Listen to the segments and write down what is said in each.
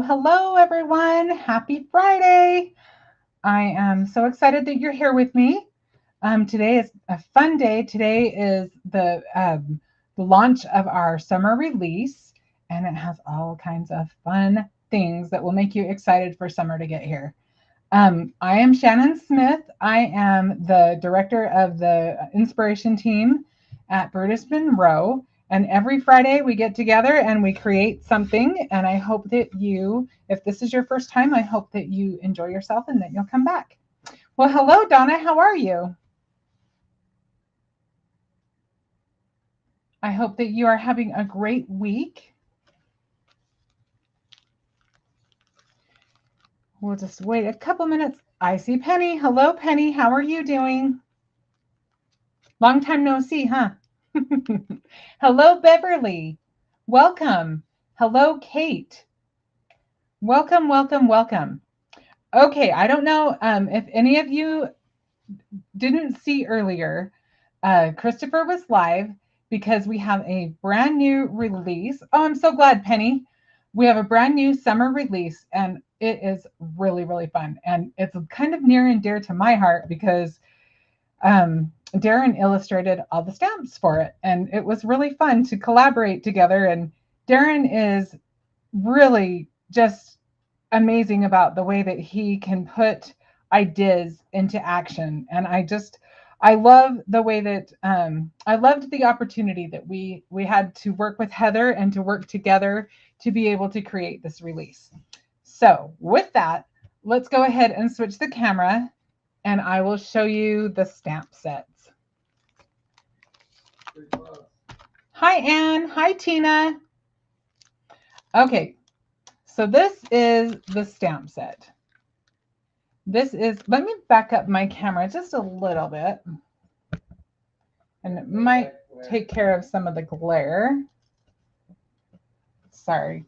Hello, everyone. Happy Friday. I am so excited that you're here with me. Today is a fun day. Today is the launch of our summer release, and it has all kinds of fun things that will make you excited for summer to get here. I am Shannon Smith. I am the director of the inspiration team at Brutus Monroe. And every Friday we get together and we create something. And I hope that you, if this is your first time, I hope that you enjoy yourself and that you'll come back. Well, hello, Donna. How are you? I hope that you are having a great week. We'll just wait a couple minutes. I see Penny. Hello, Penny. How are you doing? Long time no see, huh? Hello, Beverly. Welcome. Hello, Kate. Welcome, welcome, welcome. Okay, I don't know if any of you didn't see earlier, Christopher was live because we have a brand new release. Oh, I'm so glad, Penny. We have a brand new summer release, and it is really, really fun. And it's kind of near and dear to my heart because Darren illustrated all the stamps for it, and it was really fun to collaborate together. And Darren is really just amazing about the way that he can put ideas into action. And I love the way that I loved the opportunity that we had to work with Heather and to work together to be able to create this release. So with that, let's go ahead and switch the camera and I will show you the stamp sets. Hi, Anne. Hi, Tina. Okay, so this is the stamp set. Let me back up my camera just a little bit. And it might take care of some of the glare. Sorry,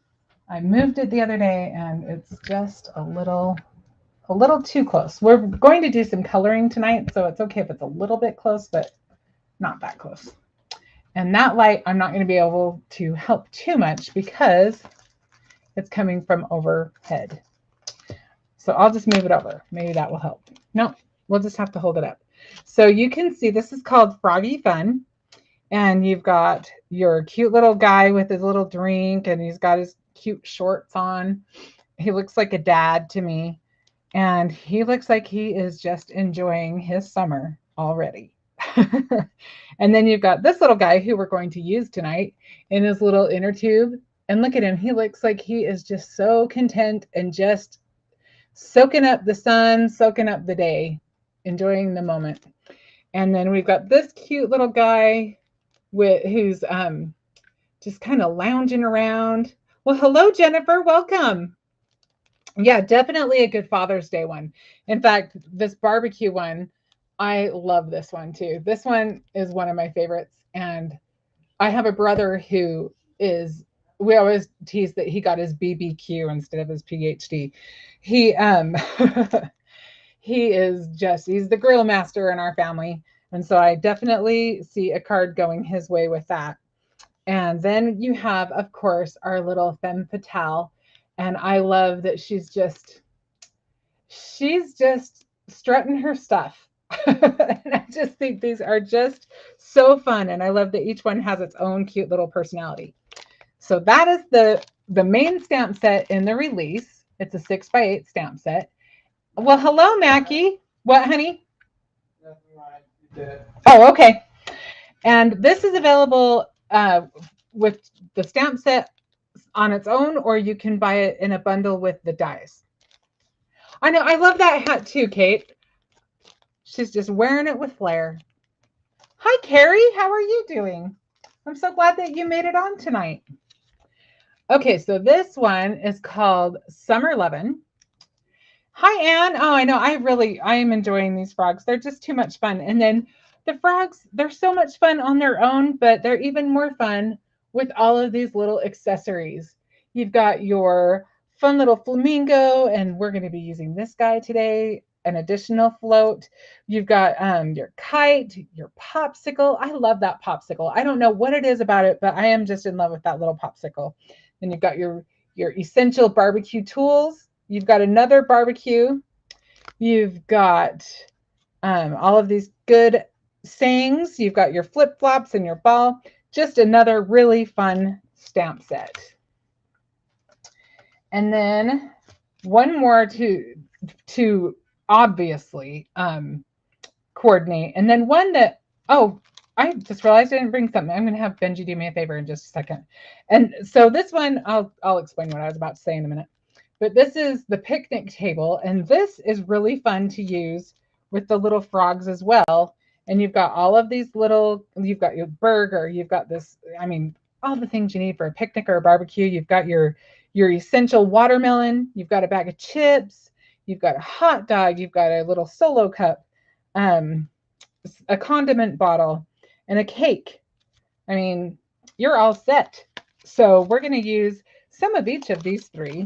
I moved it the other day and it's just a little too close. We're going to do some coloring tonight, so it's okay if it's a little bit close, but not that close. And that light, I'm not going to be able to help too much because it's coming from overhead. So I'll just move it over. Maybe that will help. No, we'll just have to hold it up. So you can see this is called Froggy Fun. And you've got your cute little guy with his little drink and he's got his cute shorts on. He looks like a dad to me. And he looks like he is just enjoying his summer already. And then you've got this little guy who we're going to use tonight in his little inner tube. And look at him. He looks like he is just so content and just soaking up the sun, soaking up the day, enjoying the moment. And then we've got this cute little guy who's just kind of lounging around. Well, hello, Jennifer. Welcome. Yeah, definitely a good Father's Day one. In fact, this barbecue one, I love this one too. This one is one of my favorites. And I have a brother who we always tease that he got his BBQ instead of his PhD. He he's the grill master in our family. And so I definitely see a card going his way with that. And then you have, of course, our little femme fatale. And I love that she's just strutting her stuff. And I just think these are just so fun. And I love that each one has its own cute little personality. So that is the main stamp set in the release. It's a 6x8 stamp set. Well, hello, Mackie. What, honey? Oh, okay. And this is available with the stamp set on its own, or you can buy it in a bundle with the dies. I know. I love that hat too, Kate. She's just wearing it with flair. Hi, Carrie. How are you doing? I'm so glad that you made it on tonight. Okay, so this one is called Summer Lovin'. Hi, Anne. Oh, I know. I am enjoying these frogs. They're just too much fun. And then the frogs, they're so much fun on their own, but they're even more fun with all of these little accessories. You've got your fun little flamingo, and we're going to be using this guy today, an additional float. You've got your kite, your popsicle. I love that popsicle. I don't know what it is about it, but I am just in love with that little popsicle. Then you've got your your essential barbecue tools. You've got another barbecue. You've got all of these good sayings. You've got your flip-flops and your ball. Just another really fun stamp set. And then one more to obviously coordinate. And then one that, oh, I just realized I didn't bring something. I'm going to have Benji do me a favor in just a second. And so this one, I'll explain what I was about to say in a minute. But this is the picnic table. And this is really fun to use with the little frogs as well. And you've got all of these little, you've got your burger, you've got this, I mean, all the things you need for a picnic or a barbecue. You've got your essential watermelon, you've got a bag of chips, you've got a hot dog, you've got a little Solo cup, a condiment bottle, and a cake. I mean, you're all set. So we're going to use some of each of these three.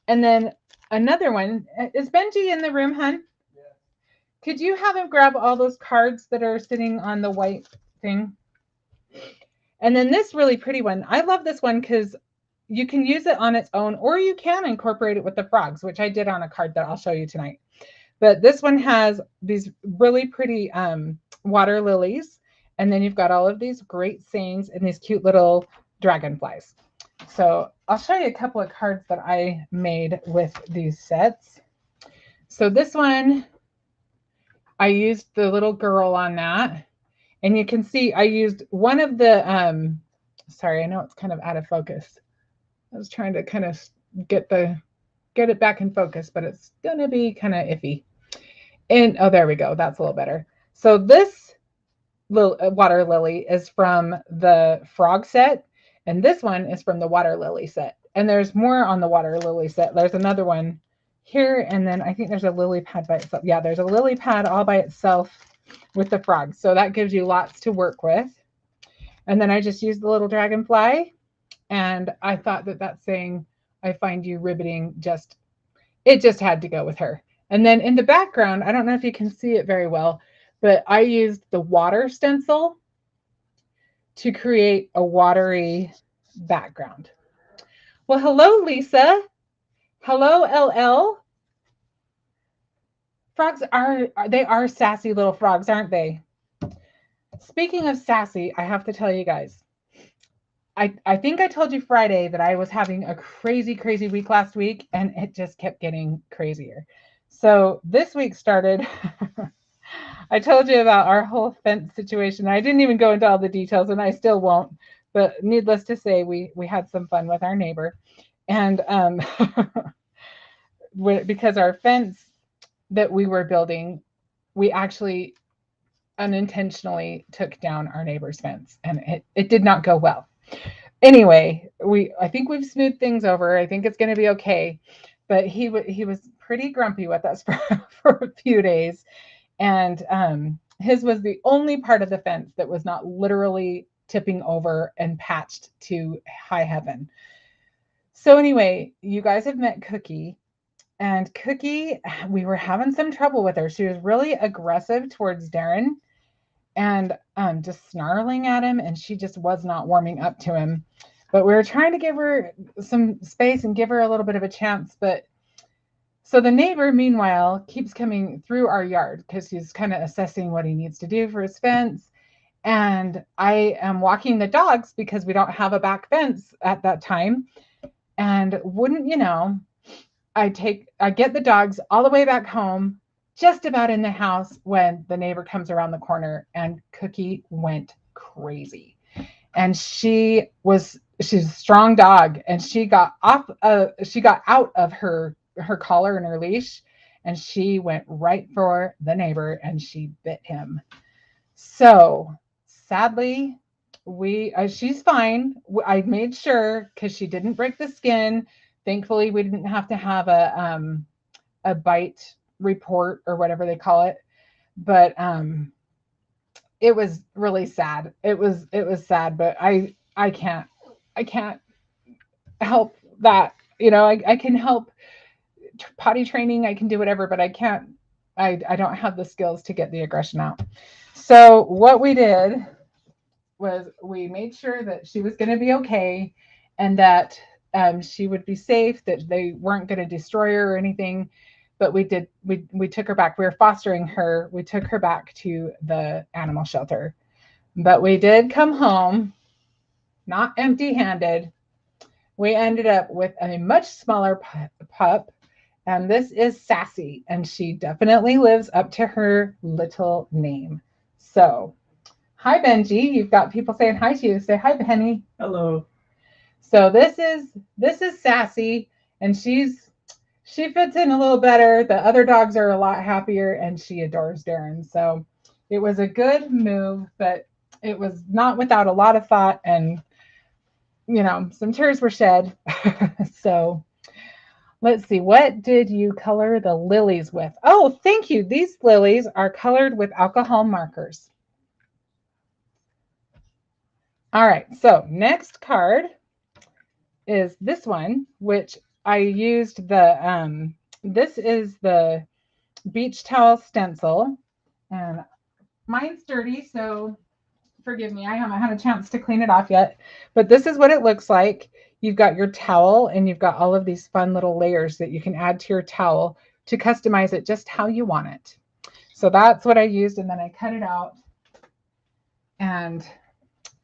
And then another one, is Benji in the room, hon? Yeah. Could you have him grab all those cards that are sitting on the white thing? And then this really pretty one. I love this one because you can use it on its own, or you can incorporate it with the frogs, which I did on a card that I'll show you tonight. But this one has these really pretty water lilies. And then you've got all of these great sayings and these cute little dragonflies. So I'll show you a couple of cards that I made with these sets. So this one, I used the little girl on that. And you can see I used one of the, sorry, I know it's kind of out of focus. I was trying to kind of get it back in focus, but it's going to be kind of iffy. And, oh, there we go. That's a little better. So this little water lily is from the frog set. And this one is from the water lily set. And there's more on the water lily set. There's another one here. And then I think there's a lily pad by itself. Yeah, there's a lily pad all by itself with the frogs. So that gives you lots to work with. And then I just used the little dragonfly. And I thought that saying, I find you riveting, it just had to go with her. And then in the background, I don't know if you can see it very well, but I used the water stencil to create a watery background. Well, hello, Lisa. Hello, LL. Frogs they are sassy little frogs, aren't they? Speaking of sassy, I have to tell you guys, I think I told you Friday that I was having a crazy, crazy week last week, and it just kept getting crazier. So this week started, I told you about our whole fence situation. I didn't even go into all the details, and I still won't. But needless to say, we had some fun with our neighbor. And because our fence that we were building, we actually unintentionally took down our neighbor's fence, and it did not go well. Anyway, I think we've smoothed things over. I think it's going to be okay. But he was pretty grumpy with us for a few days. And his was the only part of the fence that was not literally tipping over and patched to high heaven. So anyway, you guys have met Cookie. And Cookie, we were having some trouble with her. She was really aggressive towards Darren and just snarling at him. And she just was not warming up to him. But we were trying to give her some space and give her a little bit of a chance. But so the neighbor, meanwhile, keeps coming through our yard because he's kind of assessing what he needs to do for his fence. And I am walking the dogs because we don't have a back fence at that time. And wouldn't you know, I get the dogs all the way back home, just about in the house when the neighbor comes around the corner, and Cookie went crazy. And she's a strong dog, and she got out of her collar and her leash, and she went right for the neighbor, and she bit him. So sadly, she's fine. I made sure, because she didn't break the skin. Thankfully, we didn't have to have a bite report or whatever they call it. But it was really sad. It was sad, but I can't help that. You know, I can help potty training. I can do whatever, but I don't have the skills to get the aggression out. So what we did was we made sure that she was going to be okay, and that she would be safe, that they weren't going to destroy her or anything. But we took her back. We were fostering her. We took her back to the animal shelter. But we did come home not empty-handed. We ended up with a much smaller pup, and this is Sassy, and she definitely lives up to her little name. So, hi Benji, you've got people saying hi to you. Say hi, Penny. Hello. So this is Sassy, and she fits in a little better. The other dogs are a lot happier, and she adores Darren. So it was a good move, but it was not without a lot of thought, and some tears were shed. So let's see, what did you color the lilies with? Oh, thank you. These lilies are colored with alcohol markers. All right, so next card is this one, which I used this is the beach towel stencil, and mine's dirty, so forgive me. I haven't had a chance to clean it off yet, but this is what it looks like. You've got your towel, and you've got all of these fun little layers that you can add to your towel to customize it just how you want it. So that's what I used, and then I cut it out, and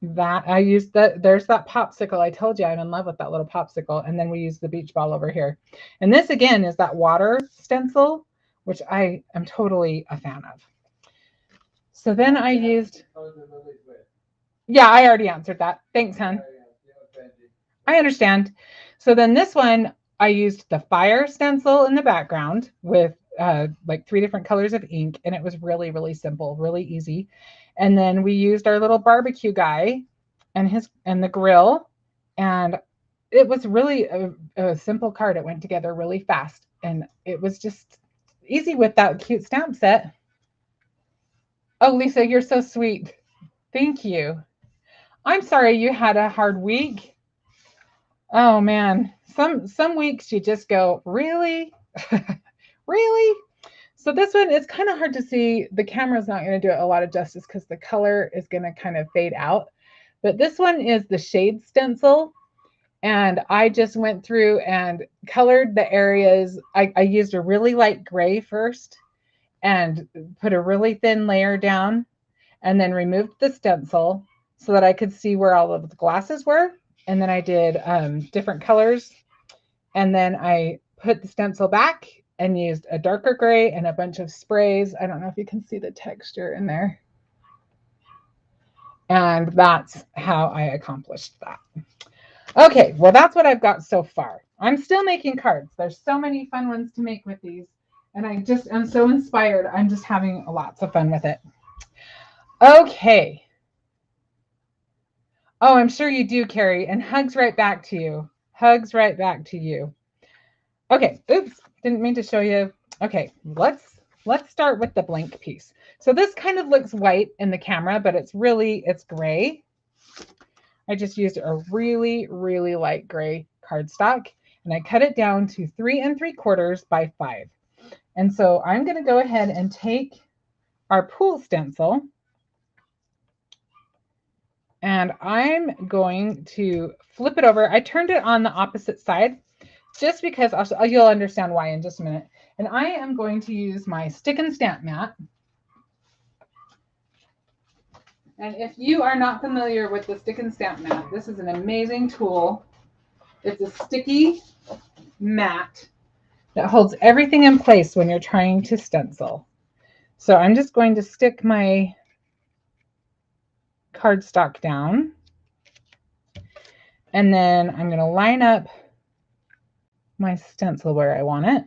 that I used there's that popsicle. I told you I'm in love with that little popsicle. And then we use the beach ball over here. And this again is that water stencil, which I am totally a fan of. So then I used, yeah, I already answered that. Thanks, hon. I understand. So then this one, I used the fire stencil in the background with like 3 different colors of ink, and it was really, really simple, really easy. And then we used our little barbecue guy and the grill, and it was really a simple card. It went together really fast, and it was just easy with that cute stamp set. Oh, Lisa, you're so sweet. Thank you. I'm sorry you had a hard week. Oh man, some weeks you just go, really? Really? So this one, it's kind of hard to see. The camera's not going to do it a lot of justice because the color is going to kind of fade out. But this one is the shade stencil. And I just went through and colored the areas. I used a really light gray first and put a really thin layer down, and then removed the stencil so that I could see where all of the glasses were. And then I did different colors. And then I put the stencil back and used a darker gray and a bunch of sprays. I don't know if you can see the texture in there. And that's how I accomplished that. Okay, well, that's what I've got so far. I'm still making cards. There's so many fun ones to make with these. And I just am so inspired. I'm just having lots of fun with it. Okay. Oh, I'm sure you do, Carrie. And hugs right back to you. Hugs right back to you. Okay, oops, didn't mean to show you. Okay, let's start with the blank piece. So this kind of looks white in the camera, but it's gray. I just used a really, really light gray cardstock, and I cut it down to 3 3/4 by 5. And so I'm going to go ahead and take our pool stencil, and I'm going to flip it over. I turned it on the opposite side just because you'll understand why in just a minute. And I am going to use my stick and stamp mat. And if you are not familiar with the stick and stamp mat, this is an amazing tool. It's a sticky mat that holds everything in place when you're trying to stencil. So I'm just going to stick my cardstock down, and then I'm going to line up my stencil where I want it.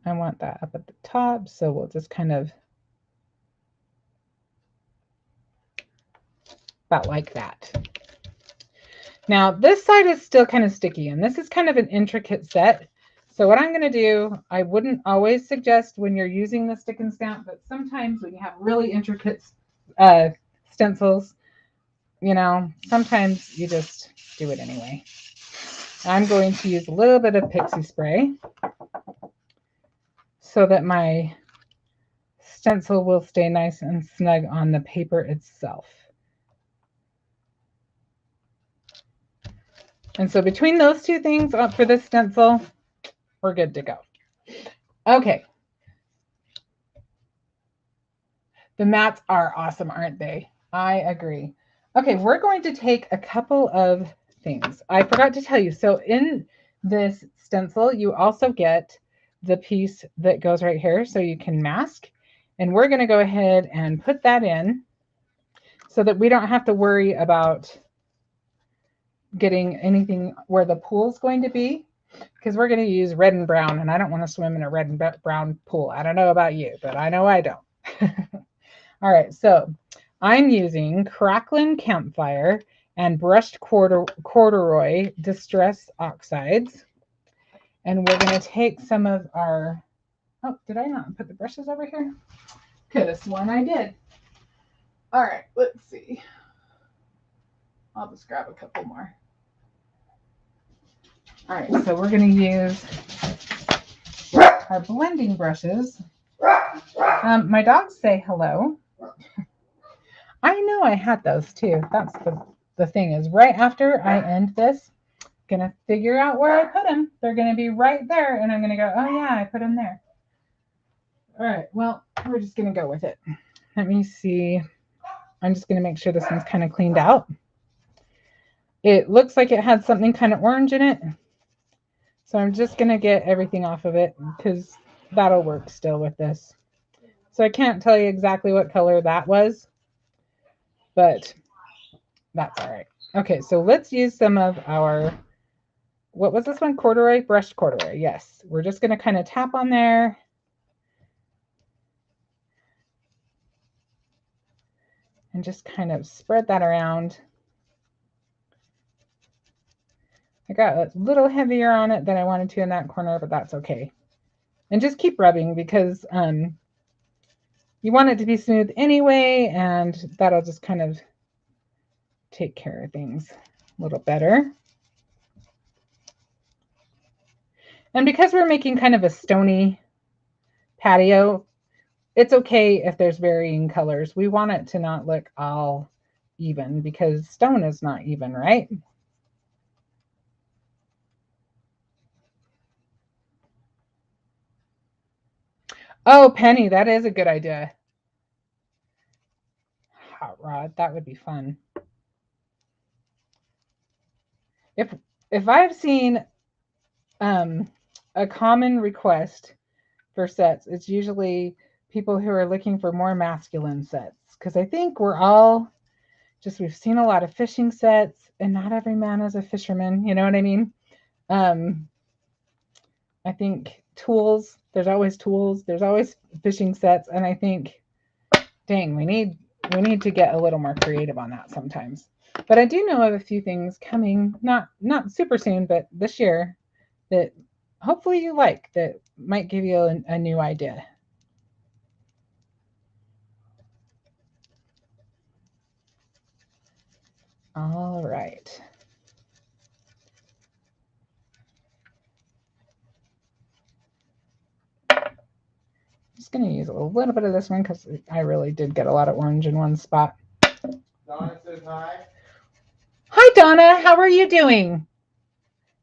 I want that up at the top, so we'll just kind of about like that. Now this side is still kind of sticky, and this is kind of an intricate set. So what I'm going to do, I wouldn't always suggest when you're using the stick and stamp, but sometimes when you have really intricate stencils, sometimes you just do it anyway. I'm going to use a little bit of pixie spray so that my stencil will stay nice and snug on the paper itself. And so between those two things up for this stencil, we're good to go. Okay. The mats are awesome, aren't they? I agree. Okay, we're going to take a couple of things. I forgot to tell you. So in this stencil, you also get the piece that goes right here so you can mask. And we're going to go ahead and put that in so that we don't have to worry about getting anything where the pool's going to be, because we're going to use red and brown, and I don't want to swim in a red and brown pool. I don't know about you, but I know I don't. All right, so I'm using Cracklin Campfire and Brushed Corduroy Distress Oxides. And we're going to take some of our, oh, did I not put the brushes over here? Could have sworn I did. All right, let's see. I'll just grab a couple more. All right, so we're going to use our blending brushes. My dogs say hello. I know I had those too. That's the thing is right after I end this, I'm going to figure out where I put them. They're going to be right there, and I'm going to go, oh yeah, I put them there. All right, well, we're just going to go with it. Let me see. I'm just going to make sure this one's kind of cleaned out. It looks like it had something kind of orange in it. So I'm just going to get everything off of it because that'll work still with this. So I can't tell you exactly what color that was, but that's all right. Okay, so let's use some of our, what was this one? Corduroy, brushed corduroy. Yes, we're just going to kind of tap on there. And just kind of spread that around. I got a little heavier on it than I wanted to in that corner, but that's okay. And just keep rubbing because you want it to be smooth anyway, and that'll just kind of take care of things a little better. And because we're making kind of a stony patio, it's okay if there's varying colors. We want it to not look all even because stone is not even, right? Oh, Penny, that is a good idea. Hot rod, that would be fun. If I've seen a common request for sets, it's usually people who are looking for more masculine sets, because I think we're all just, we've seen a lot of fishing sets, and not every man is a fisherman, you know what I mean? I think tools, there's always tools, there's always fishing sets, and I think, dang, we need to get a little more creative on that sometimes. But I do know of a few things coming, not super soon, but this year, that hopefully you like, that might give you a new idea. All right. Just going to use a little bit of this one because I really did get a lot of orange in one spot. Donna says hi. Hi, Donna. How are you doing?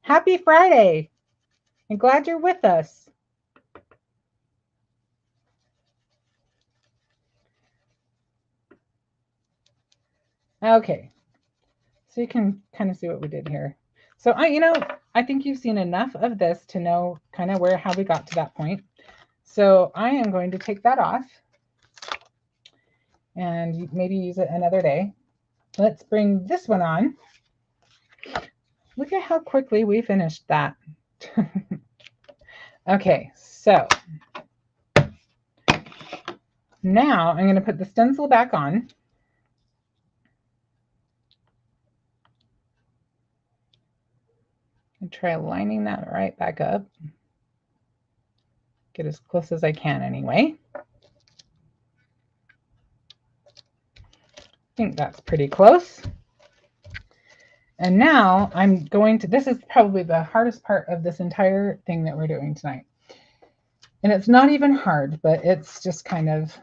Happy Friday. I'm glad you're with us. Okay. So you can kind of see what we did here. So I think you've seen enough of this to know kind of how we got to that point. So I am going to take that off and maybe use it another day. Let's bring this one on. Look at how quickly we finished that. Okay, so now I'm going to put the stencil back on. And try lining that right back up. Get as close as I can anyway. I think that's pretty close. And now I'm going to, this is probably the hardest part of this entire thing that we're doing tonight. And it's not even hard, but it's just kind of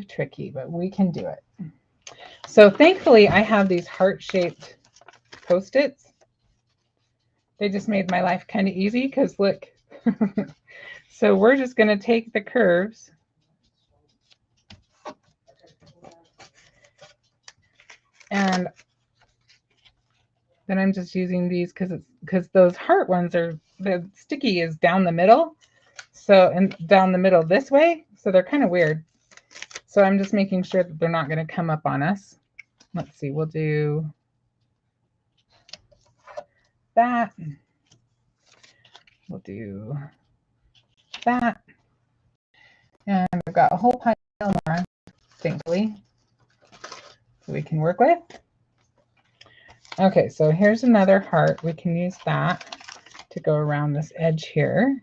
tricky, but we can do it. So thankfully I have these heart-shaped Post-its. They just made my life kind of easy because look. So we're just going to take the curves and then I'm just using these because those heart ones are, the sticky is down the middle. So, and down the middle this way. So they're kind of weird. So I'm just making sure that they're not going to come up on us. Let's see, we'll do that. We'll do that. And I've got a whole pile more, thankfully, so we can work with. Okay, so here's another heart. We can use that to go around this edge here.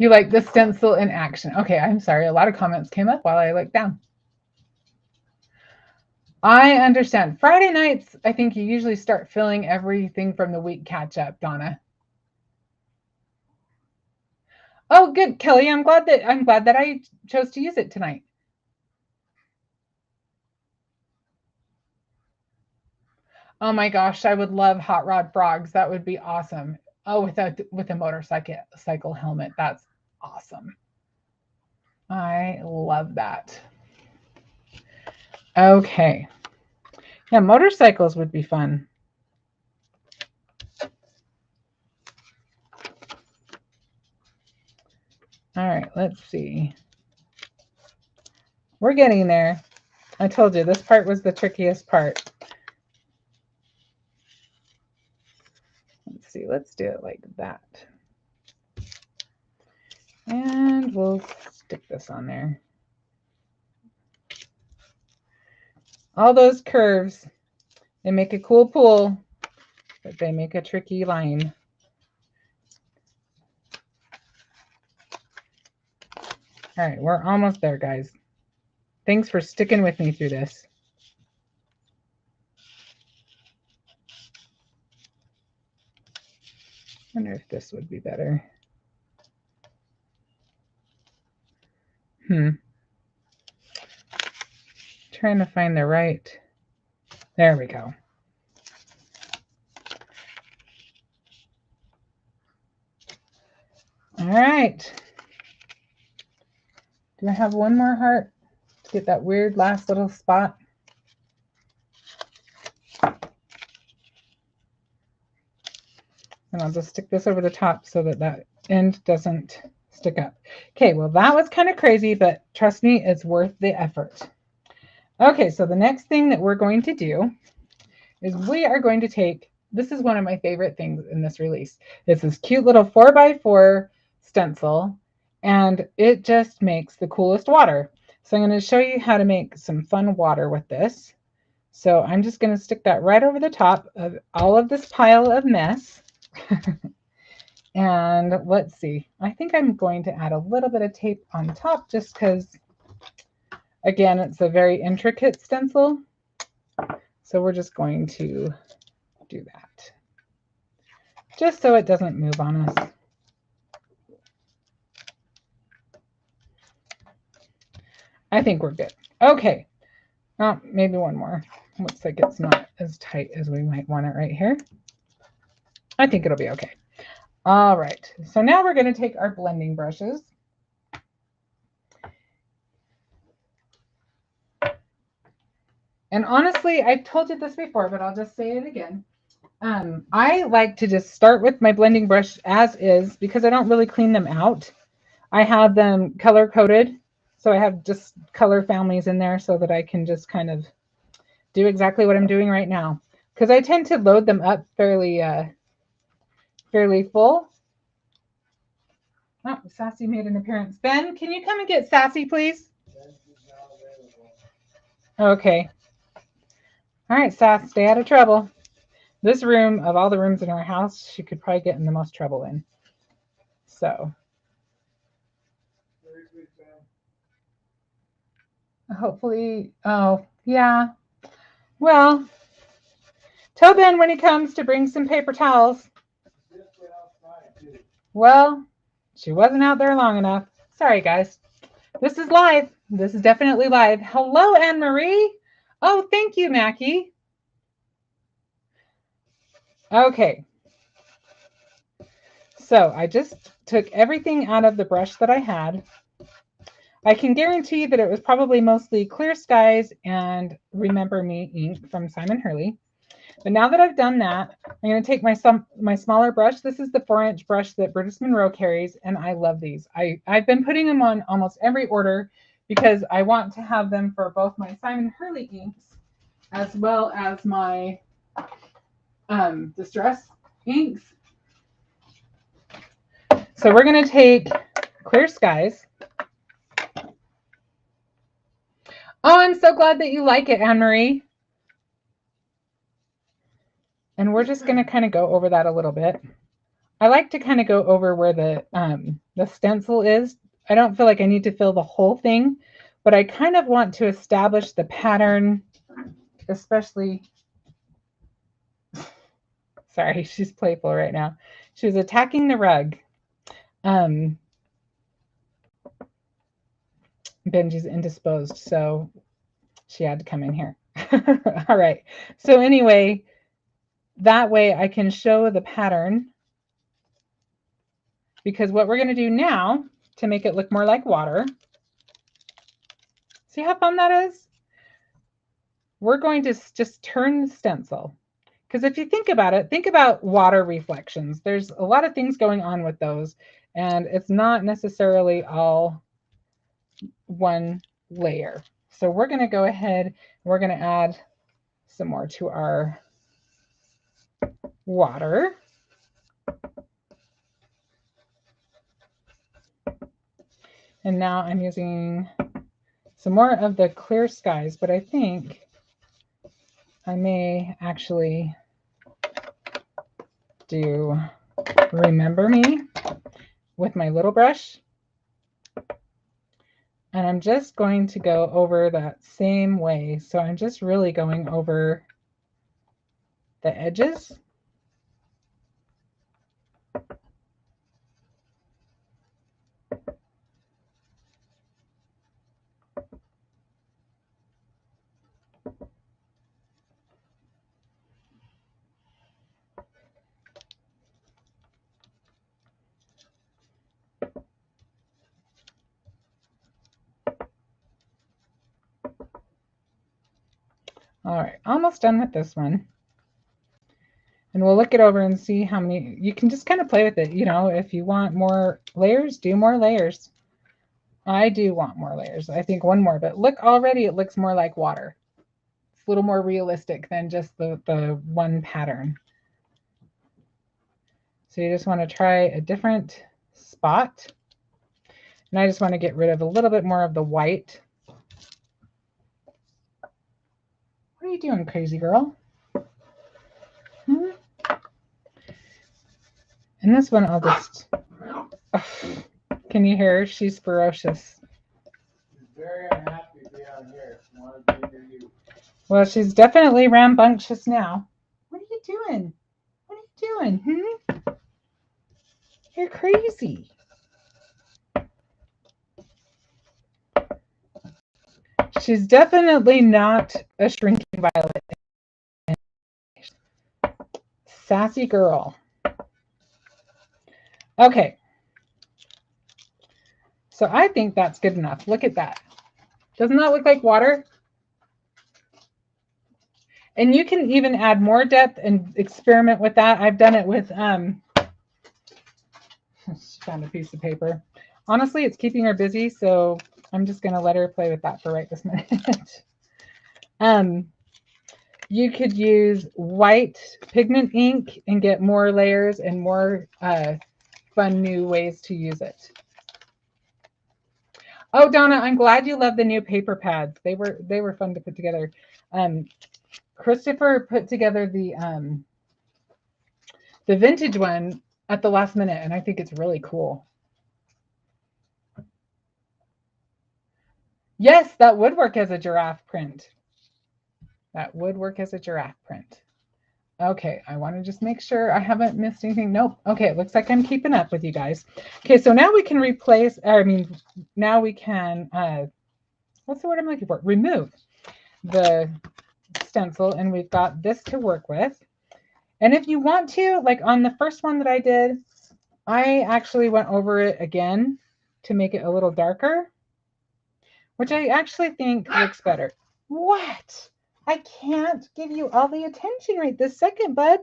You like the stencil in action. Okay, I'm sorry. A lot of comments came up while I looked down. I understand. Friday nights, I think you usually start filling everything from the week catch up, Donna. Oh, good, Kelly. I'm glad that I chose to use it tonight. Oh my gosh, I would love hot rod frogs. That would be awesome. Oh, with a motorcycle helmet. That's awesome. I love that. Okay. Yeah, motorcycles would be fun. All right, let's see. We're getting there. I told you this part was the trickiest part. Let's see, let's do it like that. And we'll stick this on there. All those curves, they make a cool pool, but they make a tricky line. All right, we're almost there, guys. Thanks for sticking with me through this. I wonder if this would be better. Trying to find the right. There we go. All right. Do I have one more heart to get that weird last little spot? And I'll just stick this over the top so that that end doesn't stick up. Okay, well, that was kind of crazy, but trust me, it's worth the effort. Okay, so the next thing that we're going to do is we are going to take, this is one of my favorite things in this release. It's this cute little 4x4 stencil, and it just makes the coolest water. So I'm going to show you how to make some fun water with this. So I'm just going to stick that right over the top of all of this pile of mess. And let's see, I think I'm going to add a little bit of tape on top just because, again, it's a very intricate stencil. So we're just going to do that just so it doesn't move on us. I think we're good. Okay. Oh, maybe one more. Looks like it's not as tight as we might want it right here. I think it'll be okay. All right. So now we're going to take our blending brushes. And honestly, I've told you this before, but I'll just say it again. I like to just start with my blending brush as is because I don't really clean them out. I have them color coded. So I have just color families in there so that I can just kind of do exactly what I'm doing right now. Because I tend to load them up fairly full. Oh, Sassy made an appearance. Ben, can you come and get Sassy, please? Okay. All right, Sass, stay out of trouble. This room, of all the rooms in our house, she could probably get in the most trouble in. So. Hopefully, oh, yeah. Well, tell Ben when he comes to bring some paper towels. Well, she wasn't out there long enough. Sorry, guys. This is live. This is definitely live. Hello, Anne-Marie. Oh, thank you, Mackie. Okay. So I just took everything out of the brush that I had. I can guarantee that it was probably mostly Clear Skies and Remember Me ink from Simon Hurley. But now that I've done that, I'm going to take my smaller brush. This is the 4-inch brush that Burgess Monroe carries, and I love these. I've been putting them on almost every order because I want to have them for both my Simon Hurley inks as well as my Distress inks. So we're going to take Clear Skies. Oh, I'm so glad that you like it, Anne-Marie. And we're just going to kind of go over that a little bit. I like to kind of go over where the stencil is. I don't feel like I need to fill the whole thing, but I kind of want to establish the pattern, especially. Sorry, she's playful right now. She was attacking the rug. Benji's indisposed, so she had to come in here. All right. So anyway, that way I can show the pattern, because what we're going to do now to make it look more like water, see how fun that is? We're going to just turn the stencil. Because if you think about it, think about water reflections. There's a lot of things going on with those, and it's not necessarily all one layer. So we're going to go ahead and we're going to add some more to our water. And now I'm using some more of the Clear Skies, but I think I may actually do Remember Me with my little brush. And I'm just going to go over that same way. So I'm just really going over the edges. All right, almost done with this one. And we'll look it over and see how many, you can just kind of play with it. You know, if you want more layers, do more layers. I do want more layers. I think one more, but look, already it looks more like water. It's a little more realistic than just the one pattern. So you just want to try a different spot. And I just want to get rid of a little bit more of the white. What are you doing, crazy girl? And this one I'll just, can you hear her? She's ferocious. She's very unhappy to be out here. She wanted to be near you. Well, she's definitely rambunctious now. What are you doing? What are you doing? You're crazy. She's definitely not a shrinking violet. Sassy girl. Okay. So I think that's good enough. Look at that. Doesn't that look like water? And you can even add more depth and experiment with that. I've done it with, she found a piece of paper. Honestly, it's keeping her busy, so I'm just going to let her play with that for right this minute. You could use white pigment ink and get more layers and more fun new ways to use it. Oh, Donna, I'm glad you love the new paper pads. They were fun to put together. Christopher put together the vintage one at the last minute, and I think it's really cool. Yes, that would work as a giraffe print. That would work as a giraffe print. Okay, I want to just make sure I haven't missed anything. Nope. Okay, it looks like I'm keeping up with you guys. Okay, so now we can replace, now we can, what's the word I'm looking for? Remove the stencil, and we've got this to work with. And if you want to, like on the first one that I did, I actually went over it again to make it a little darker, which I actually think looks better. What? I can't give you all the attention right this second, bud.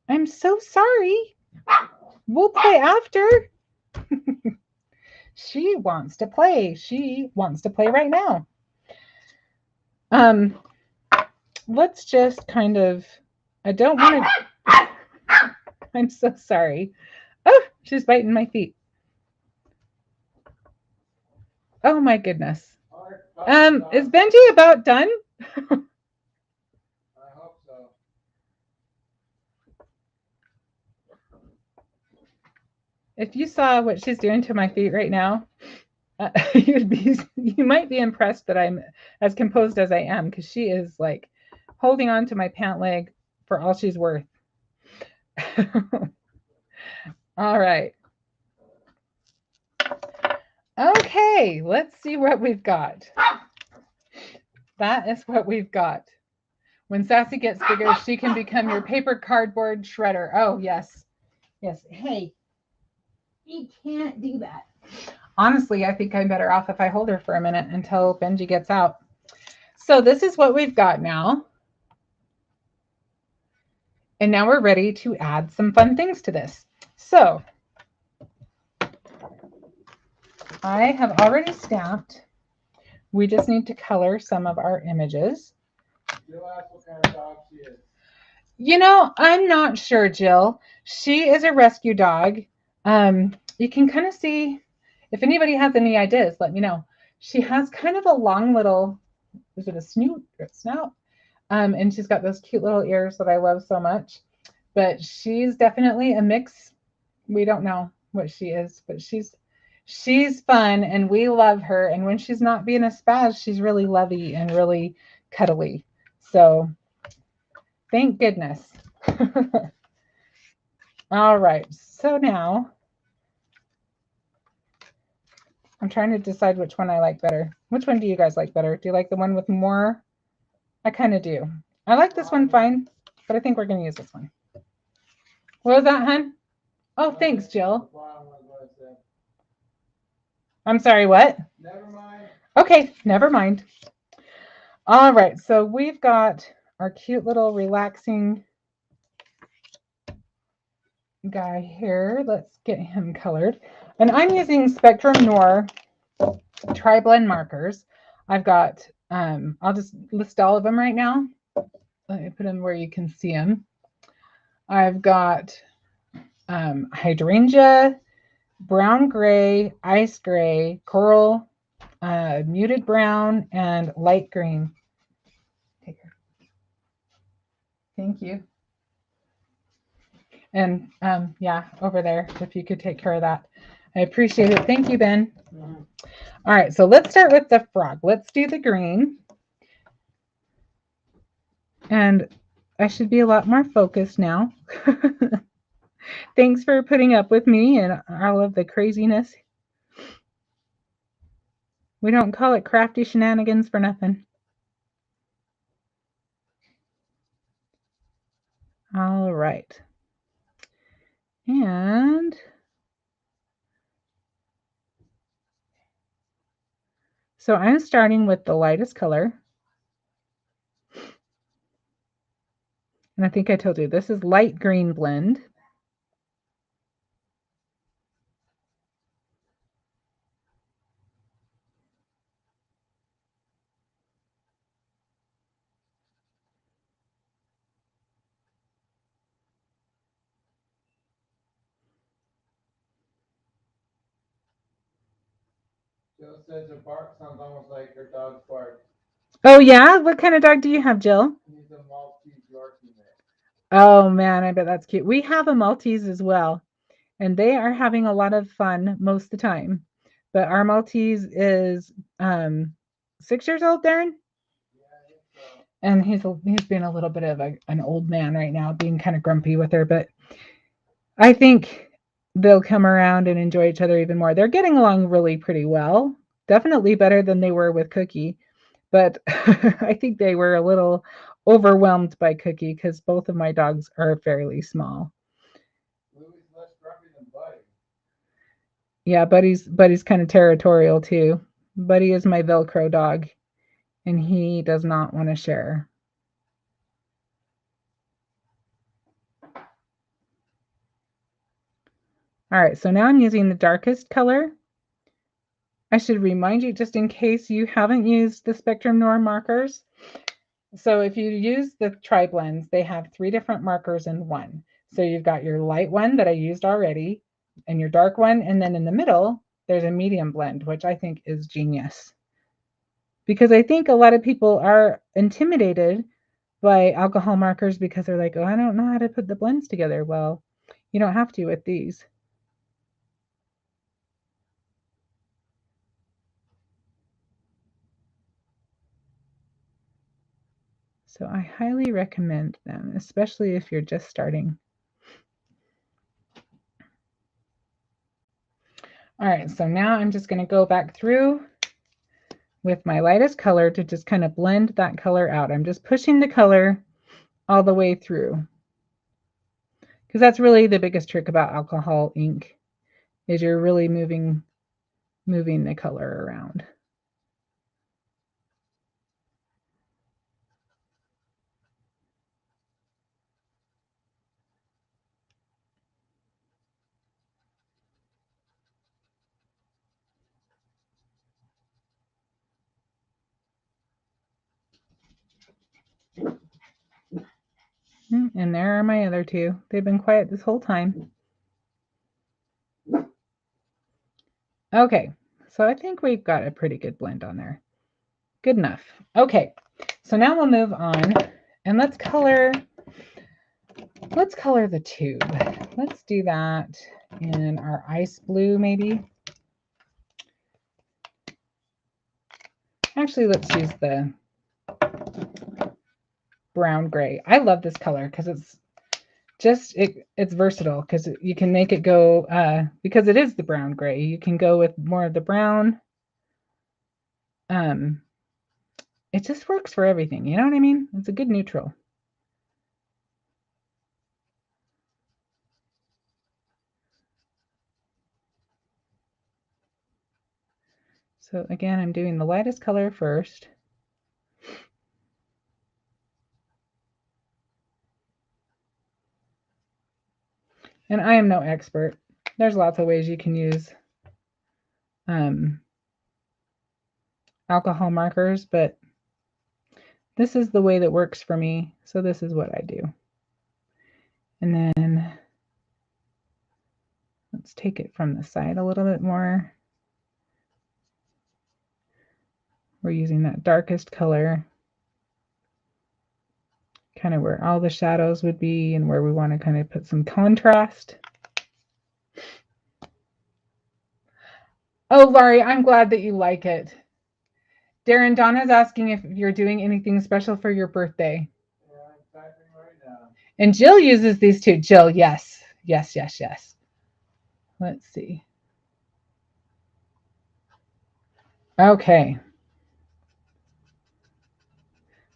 I'm so sorry. We'll play after. She wants to play. She wants to play right now. Let's just kind of, I don't want to, I'm so sorry. Oh, she's biting my feet. Oh my goodness. Is Benji about done? I hope so. If you saw what she's doing to my feet right now, you might be impressed that I'm as composed as I am, because she is like holding on to my pant leg for all she's worth. All right. Okay, let's see what we've got. That is what we've got. When Sassy gets bigger, she can become your paper cardboard shredder. Oh, yes. Yes. Hey, you can't do that. Honestly, I think I'm better off if I hold her for a minute until Benji gets out. So this is what we've got now. And now we're ready to add some fun things to this. So I have already stamped. We just need to color some of our images. Jill asked what kind of dog she is. You know, I'm not sure, Jill. She is a rescue dog. You can kind of see, if anybody has any ideas, let me know. She has kind of a long little, is it a snoot or a snout? And she's got those cute little ears that I love so much. But she's definitely a mix. We don't know what she is, but she's fun and we love her. And when she's not being a spaz, she's really lovey and really cuddly. So thank goodness. All right, so now I'm trying to decide which one I like better. Which one do you guys like better? Do you like the one with more? I kind of do. I like this one fine, but I think we're going to use this one. What was that, hun? Oh, thanks, Jill. I'm sorry, what? Never mind. Okay, never mind. All right, so we've got our cute little relaxing guy here. Let's get him colored. And I'm using Spectrum Noir tri-blend markers. I've got, I'll just list all of them right now. Let me put them where you can see them. I've got hydrangea, brown gray, ice gray, coral, muted brown, and light green. Take care. Thank you. And yeah, over there, if you could take care of that. I appreciate it. Thank you, Ben. Mm-hmm. All right, so let's start with the frog. Let's do the green. And I should be a lot more focused now. Thanks for putting up with me and all of the craziness. We don't call it crafty shenanigans for nothing. All right. And so I'm starting with the lightest color. And I think I told you, this is light green blend. Jill says her bark sounds almost like her dog's bark. Oh, yeah? What kind of dog do you have, Jill? He's a Maltese Yorkie mix. Oh, man, I bet that's cute. We have a Maltese as well, and they are having a lot of fun most of the time. But our Maltese is 6 years old, Darren? Yeah, I think so. And he's being a little bit of an old man right now, being kind of grumpy with her, but I think they'll come around and enjoy each other even more. They're getting along really pretty well. Definitely better than they were with Cookie, but I think they were a little overwhelmed by Cookie because both of my dogs are fairly small. Louie's less grumpy than Buddy. Yeah, Buddy's kind of territorial too. Buddy is my Velcro dog, and he does not want to share. All right, so now I'm using the darkest color. I should remind you, just in case you haven't used the Spectrum Noir markers. So if you use the tri-blends, they have 3 different markers in one. So you've got your light one that I used already, and your dark one, and then in the middle, there's a medium blend, which I think is genius. Because I think a lot of people are intimidated by alcohol markers because they're like, oh, I don't know how to put the blends together. Well, you don't have to with these. So I highly recommend them, especially if you're just starting. All right, so now I'm just going to go back through with my lightest color to just kind of blend that color out. I'm just pushing the color all the way through, because that's really the biggest trick about alcohol ink, is you're really moving the color around. And there are my other 2. They've been quiet this whole time. Okay, so I think we've got a pretty good blend on there. Good enough. Okay, so now we'll move on and let's color the tube. Let's do that in our ice blue, maybe. Actually, let's use the brown gray. I love this color because it's just, it's versatile, because you can make it go, because it is the brown gray, you can go with more of the brown. It just works for everything. You know what I mean? It's a good neutral. So again, I'm doing the lightest color first. And I am no expert. There's lots of ways you can use alcohol markers, but this is the way that works for me. So this is what I do. And then let's take it from the side a little bit more. We're using that darkest color, kind of where all the shadows would be and where we want to kind of put some contrast. Oh, Laurie, I'm glad that you like it. Darren, Donna's asking if you're doing anything special for your birthday. Yeah, I'm typing right now. And Jill uses these too. Jill, yes. Yes, yes, yes. Let's see. Okay.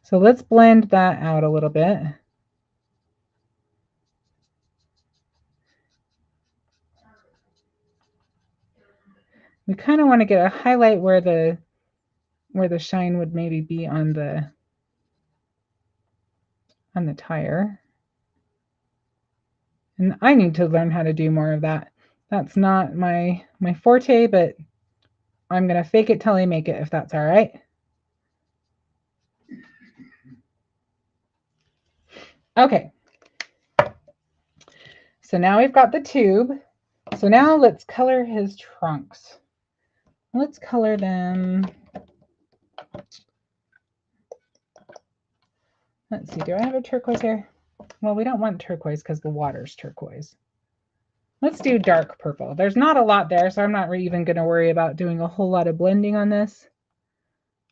So let's blend that out a little bit. We kind of want to get a highlight where the shine would maybe be on the tire. And I need to learn how to do more of that. That's not my forte, but I'm going to fake it till I make it, if that's all right. Okay. So now we've got the tube. So now let's color his trunks. Let's color them. Let's see, do I have a turquoise here? Well, we don't want turquoise because the water's turquoise. Let's do dark purple. There's not a lot there, so I'm not even going to worry about doing a whole lot of blending on this.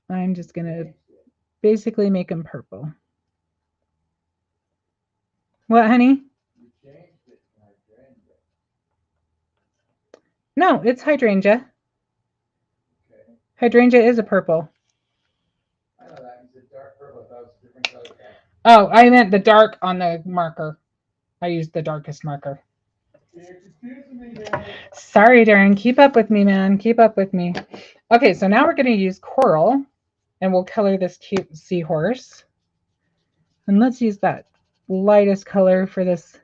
I'm just going to basically make them purple. What, honey? You changed it to hydrangea. No, it's hydrangea. Okay. Hydrangea is a purple. I know that. You said dark purple. I thought it was a different color pack. Oh, I meant the dark on the marker. I used the darkest marker. You're confusing me, Darren. Sorry, Darren. Keep up with me, man. Keep up with me. Okay, so now we're going to use coral, and we'll color this cute seahorse. And let's use that lightest color for this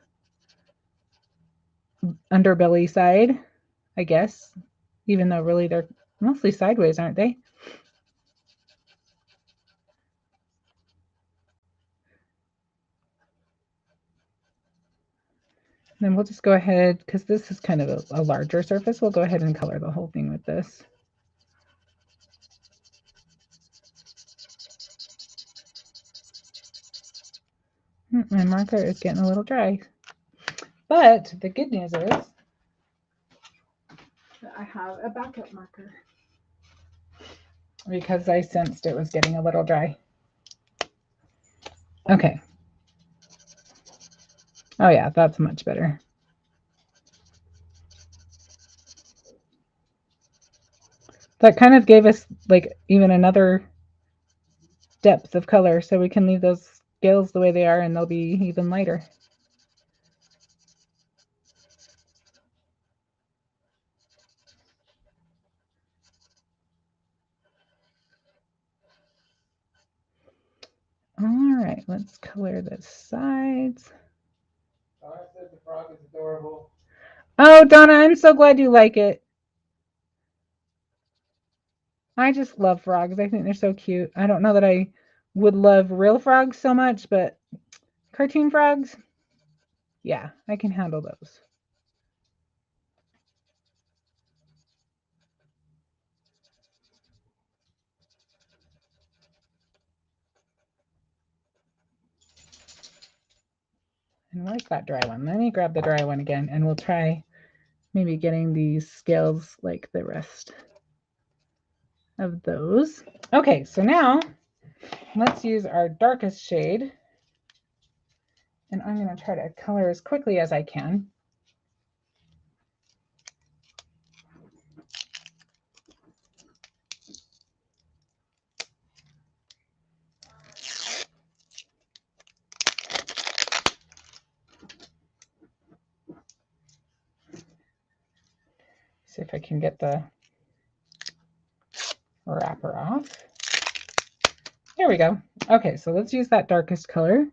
underbelly side, I guess. Even though really they're mostly sideways, aren't they? Then we'll just go ahead, because this is kind of a larger surface, we'll go ahead and color the whole thing with this. My marker is getting a little dry. But the good news is that I have a backup marker, because I sensed it was getting a little dry. Okay. Oh yeah, that's much better. That kind of gave us like even another depth of color, so we can leave those scales the way they are and they'll be even lighter. All right, let's color the sides. Donna said the frog is adorable. Oh, Donna, I'm so glad you like it. I just love frogs. I think they're so cute. I don't know that I would love real frogs so much, but cartoon frogs, yeah, I can handle those. And where's that dry one? Let me grab the dry one again, and we'll try maybe getting these scales like the rest of those. Okay, so now let's use our darkest shade. And I'm going to try to color as quickly as I can. See if I can get the wrapper off. There we go. Okay, so let's use that darkest color.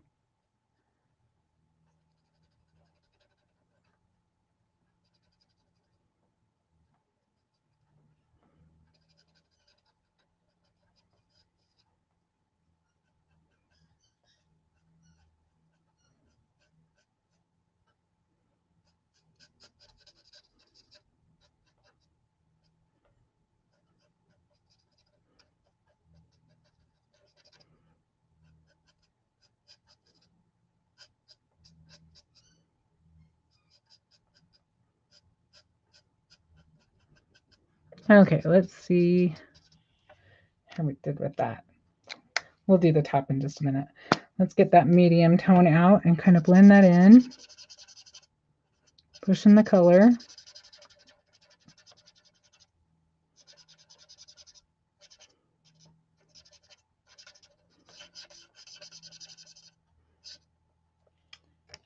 Okay, let's see how we did with that. We'll do the top in just a minute. Let's get that medium tone out and kind of blend that in. Push in the color.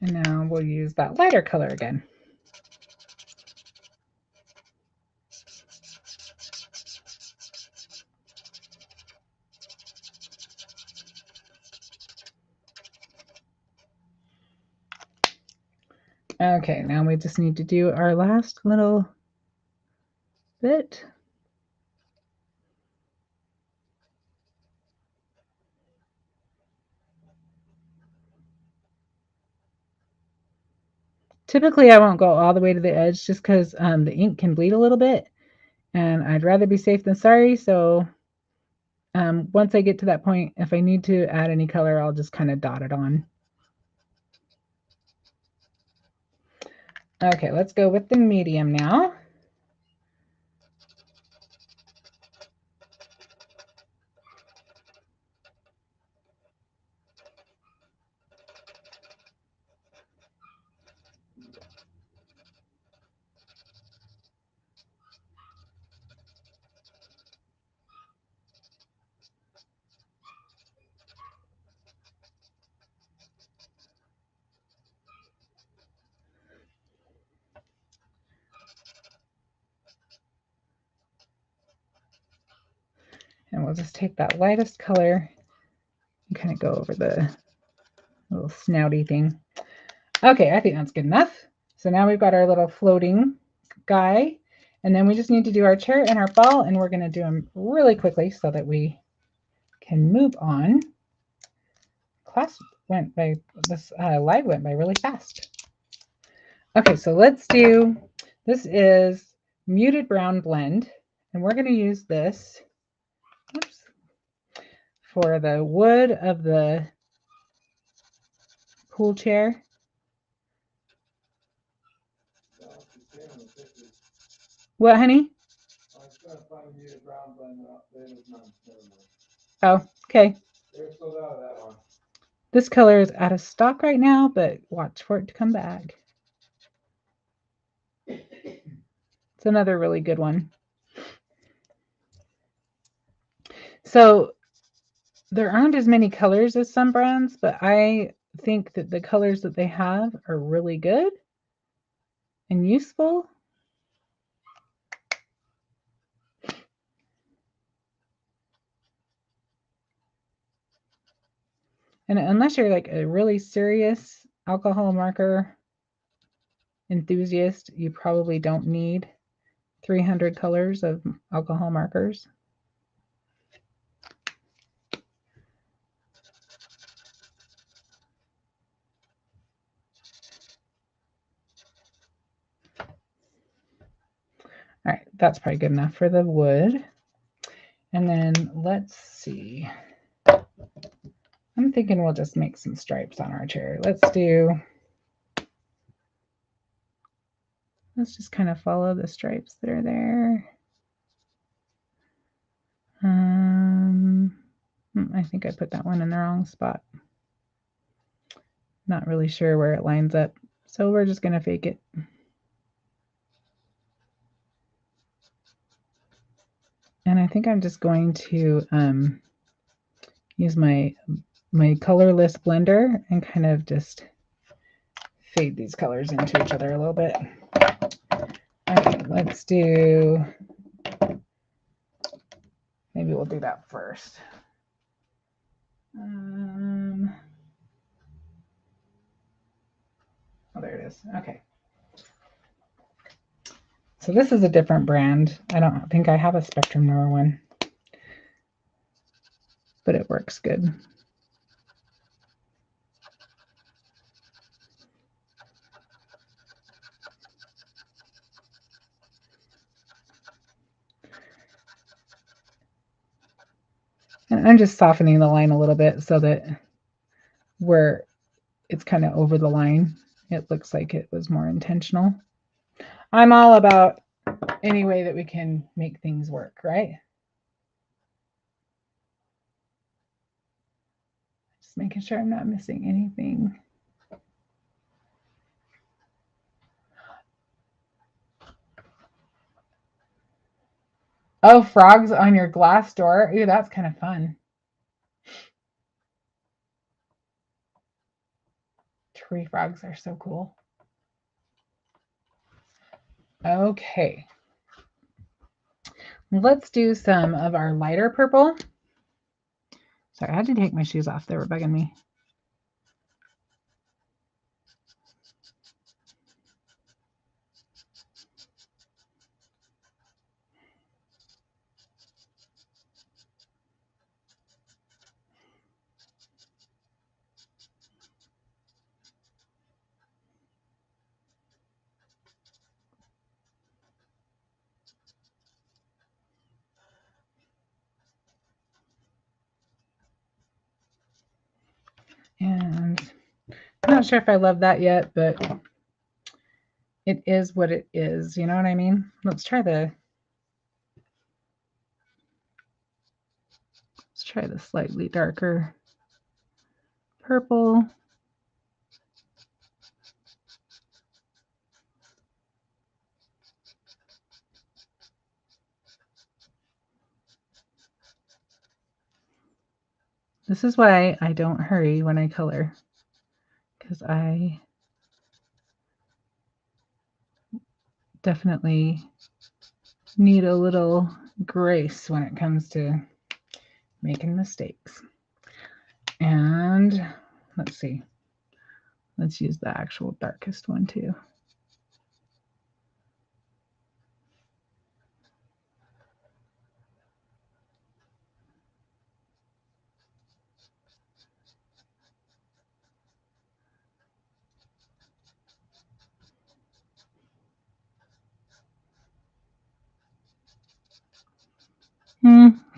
And now we'll use that lighter color again. Okay, now we just need to do our last little bit. Typically, I won't go all the way to the edge just because the ink can bleed a little bit, and I'd rather be safe than sorry. So once I get to that point, if I need to add any color, I'll just kind of dot it on. Okay, let's go with the medium now. we'll just take that lightest color and kind of go over the little snouty thing. Okay, I think that's good enough. So now we've got our little floating guy, and then we just need to do our chair and our ball, and we're going to do them really quickly so that we can move on. Class went by, this live went by really fast. Okay, so let's do, this is muted brown blend, and we're going to use this for the wood of the pool chair. What, honey? Oh, okay. This color is out of stock right now, but watch for it to come back. It's another really good one. So there aren't as many colors as some brands, but I think that the colors that they have are really good and useful. And unless you're like a really serious alcohol marker enthusiast, you probably don't need 300 colors of alcohol markers. All right, that's probably good enough for the wood. And then let's see. I'm thinking we'll just make some stripes on our chair. Let's just kind of follow the stripes that are there. I think I put that one in the wrong spot. Not really sure where it lines up, so we're just going to fake it. And I think I'm just going to use my colorless blender and kind of just fade these colors into each other a little bit. Okay, let's do, maybe we'll do that first. Oh, there it is. Okay. So this is a different brand. I don't think I have a Spectrum Noir one, but it works good. And I'm just softening the line a little bit so that where it's kind of over the line, it looks like it was more intentional. I'm all about any way that we can make things work, right? Just making sure I'm not missing anything. Oh, frogs on your glass door. Ooh, that's kind of fun. Tree frogs are so cool. Okay. Let's do some of our lighter purple. Sorry, I had to take my shoes off. They were bugging me. And I'm not sure if I love that yet, but it is what it is. You know what I mean? Let's try the slightly darker purple. This is why I don't hurry when I color, because I definitely need a little grace when it comes to making mistakes. And let's see. Let's use the actual darkest one too.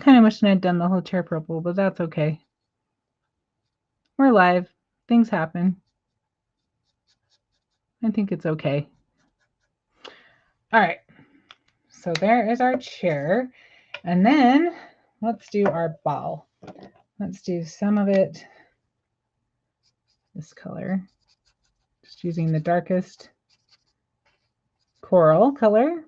Kind of wishing I'd done the whole chair purple, but that's okay. We're live. Things happen. I think it's okay. All right. So there is our chair. And then let's do our ball. Let's do some of it this color. Just using the darkest coral color.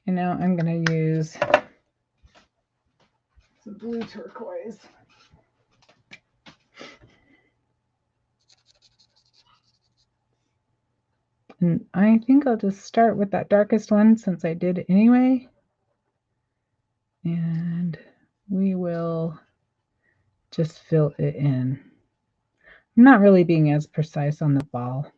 And now I'm going to use some blue turquoise. And I think I'll just start with that darkest one since I did anyway. And we will just fill it in. I'm not really being as precise on the ball.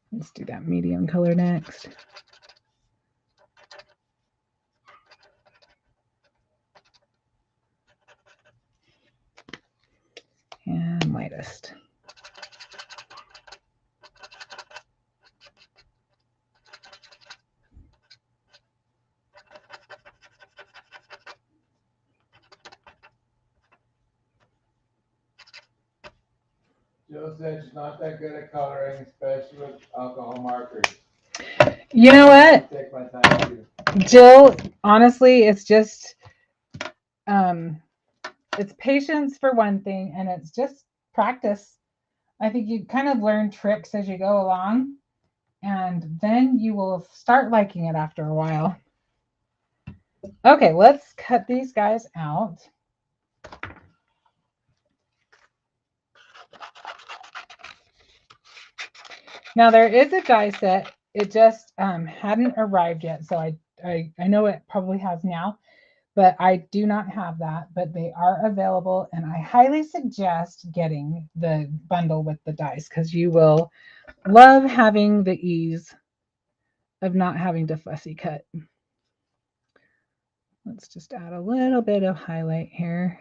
Let's do that medium color next. And lightest. Jill said she's not that good at coloring, especially with alcohol markers. You know what? Take my time too. Jill, honestly, it's just it's patience for one thing, and it's just practice. I think you kind of learn tricks as you go along, and then you will start liking it after a while. Okay, let's cut these guys out. Now there is a die set. It just hadn't arrived yet, so I know it probably has now, but I do not have that. But they are available, and I highly suggest getting the bundle with the dies because you will love having the ease of not having to fussy cut. Let's just add a little bit of highlight here.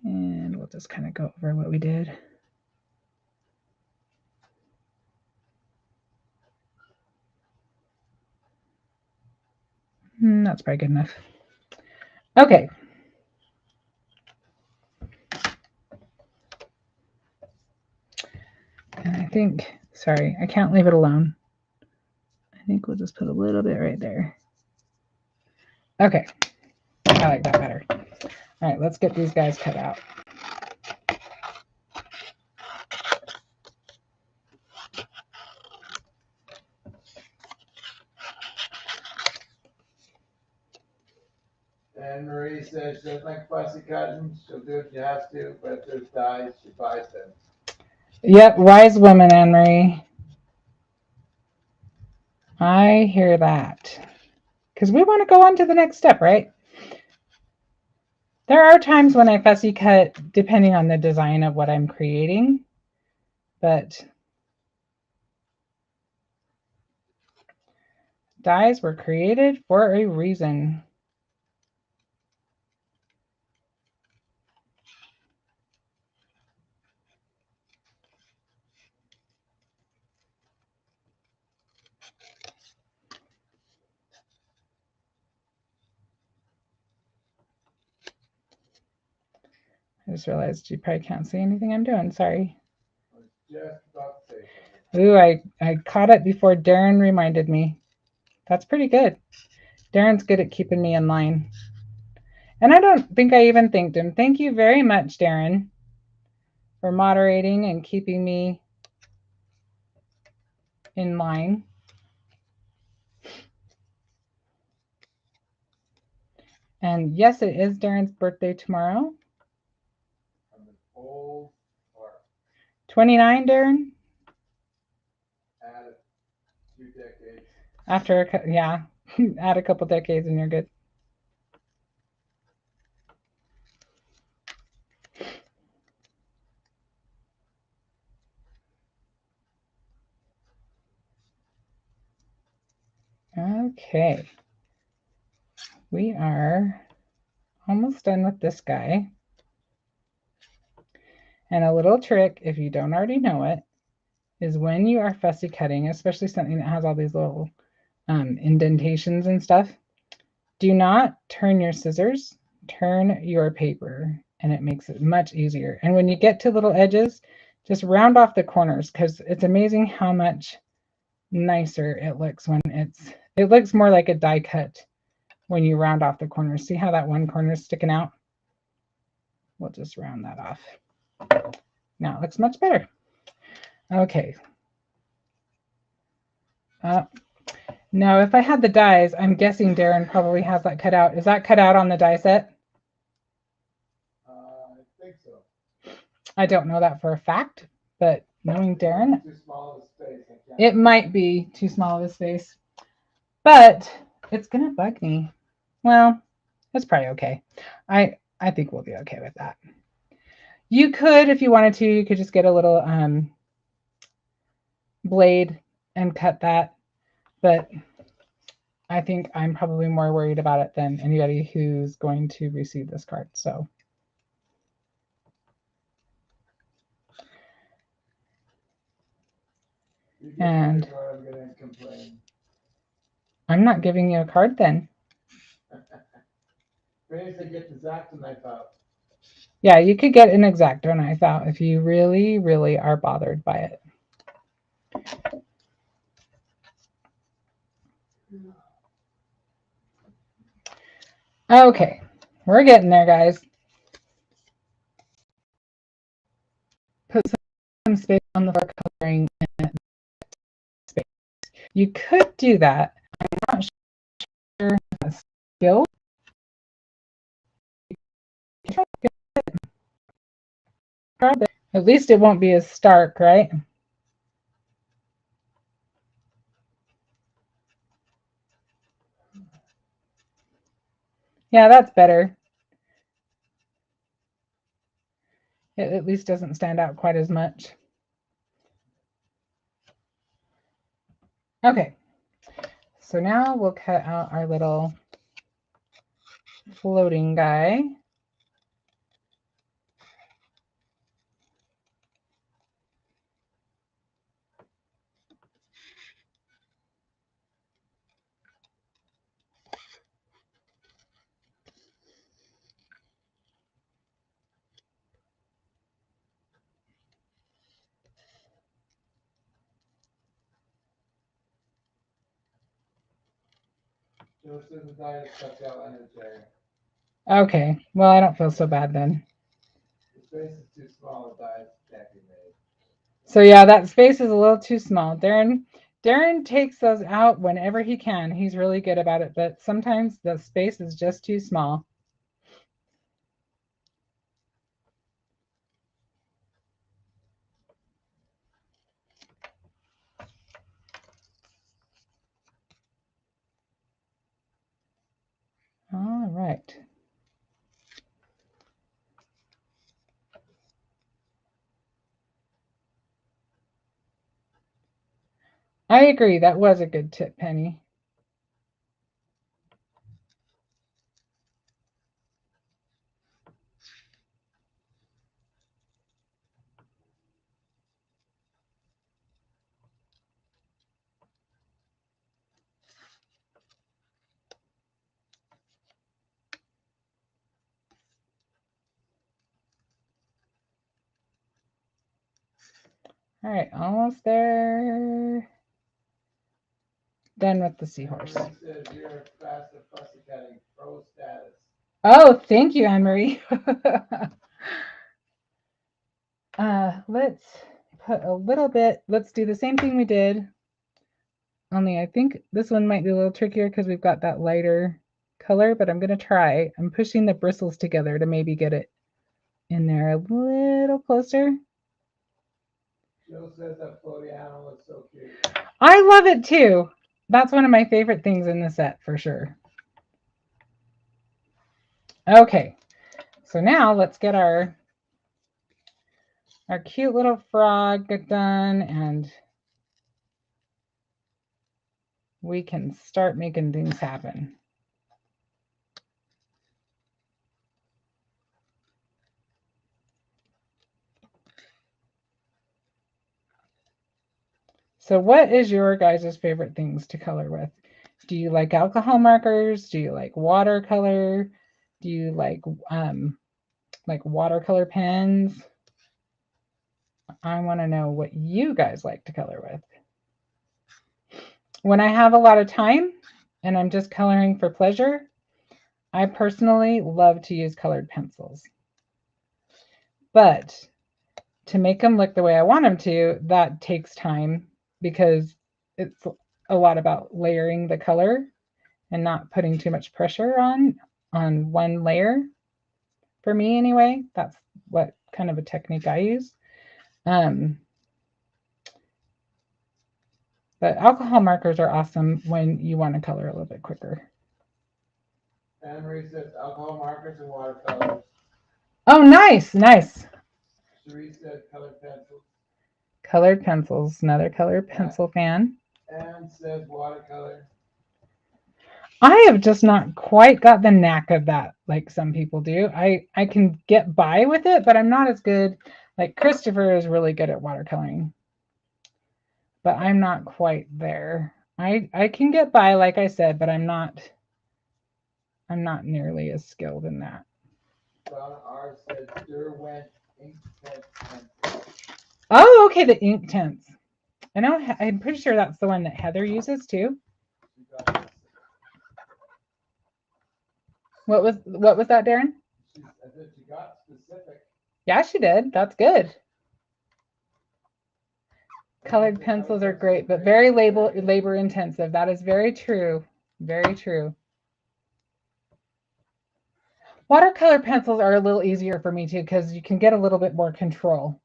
And we'll just kind of go over what we did. That's probably good enough. Okay. And I think, sorry, I can't leave it alone. I think we'll just put a little bit right there. Okay. I like that better. All right, let's get these guys cut out. And Marie says she doesn't like fussy cutting. She'll do if she has to, but if there's dyes, she buys them. Yep, wise woman, Anne Marie. I hear that. Because we want to go on to the next step, right? There are times when I fussy cut depending on the design of what I'm creating, but dies were created for a reason. I just realized you probably can't see anything I'm doing. Sorry. I was just about to say something. Ooh, I caught it before Darren reminded me. That's pretty good. Darren's good at keeping me in line. And I don't think I even thanked him. Thank you very much, Darren. for moderating and keeping me in line. And yes, it is Darren's birthday tomorrow. I'm an old fart. 29, Darren? Add a few decades. After, yeah, add a couple decades and you're good. Okay. We are almost done with this guy. And a little trick, if you don't already know it, is when you are fussy cutting, especially something that has all these little indentations and stuff, do not turn your scissors, turn your paper, and it makes it much easier. And when you get to little edges, just round off the corners, because it's amazing how much nicer it looks when it looks more like a die cut when you round off the corners. See how that one corner is sticking out? We'll just round that off. Now it looks much better. Okay. Now, if I had the dies, I'm guessing Darren probably has that cut out. Is that cut out on the die set? I think so. I don't know that for a fact, but knowing Darren, Too small of a space. it might be too small of a space, but it's gonna bug me. Well, it's probably okay. I think we'll be okay with that. You could, if you wanted to, you could just get a little blade and cut that, but I think I'm probably more worried about it than anybody who's going to receive this card. So. And I'm gonna complain. I'm not giving you a card then. Maybe they get the X-Acto knife out. Yeah, you could get an X-Acto knife out if you really, really are bothered by it. Okay, we're getting there, guys. Put some space on the floor coloring in space. You could do that. I'm not sure the skill. At least it won't be as stark, right? Yeah, that's better. It at least doesn't stand out quite as much. Okay, so now we'll cut out our little floating guy. Okay, well, I don't feel so bad then. The space is too small, the die can't be made. So yeah, that space is a little too small. Darren takes those out whenever he can. He's really good about it, but sometimes the space is just too small. All right. I agree. That was a good tip, Penny. All right, almost there. Done with the seahorse. You're fast at fussy cutting, pro status. Oh, thank you, Anne-Marie. Let's put a little bit, let's do the same thing we did. Only I think this one might be a little trickier because we've got that lighter color, but I'm going to try. I'm pushing the bristles together to maybe get it in there a little closer. Jill says that floaty animal is so cute. I love it too. That's one of my favorite things in the set for sure. Okay, so now let's get our cute little frog done, and we can start making things happen. So what is your guys' favorite things to color with? Do you like alcohol markers? Do you like watercolor? Do you like watercolor pens? I want to know what you guys like to color with. When I have a lot of time and I'm just coloring for pleasure, I personally love to use colored pencils. But to make them look the way I want them to, that takes time because it's a lot about layering the color and not putting too much pressure on one layer. For me anyway, that's what kind of a technique I use. But alcohol markers are awesome when you want to color a little bit quicker. Anne Marie says alcohol markers and watercolors. Oh, nice, nice. Cherie said colored pencils. Colored pencils, another colored pencil fan. Anne says watercolor. I have just not quite got the knack of that like some people do. I can get by with it, but I'm not as good. Like Christopher is really good at watercoloring, but I'm not quite there. I can get by, like I said, but I'm not nearly as skilled in that. Donna R says Derwent ink tent pencil. Oh, okay, the ink tints. I know. I'm pretty sure that's the one that Heather uses too. What was that, Darren? I said she got specific. Yeah, she did. That's good. Colored pencils are great, but very labor intensive. That is very true. Very true. Watercolor pencils are a little easier for me too because you can get a little bit more control.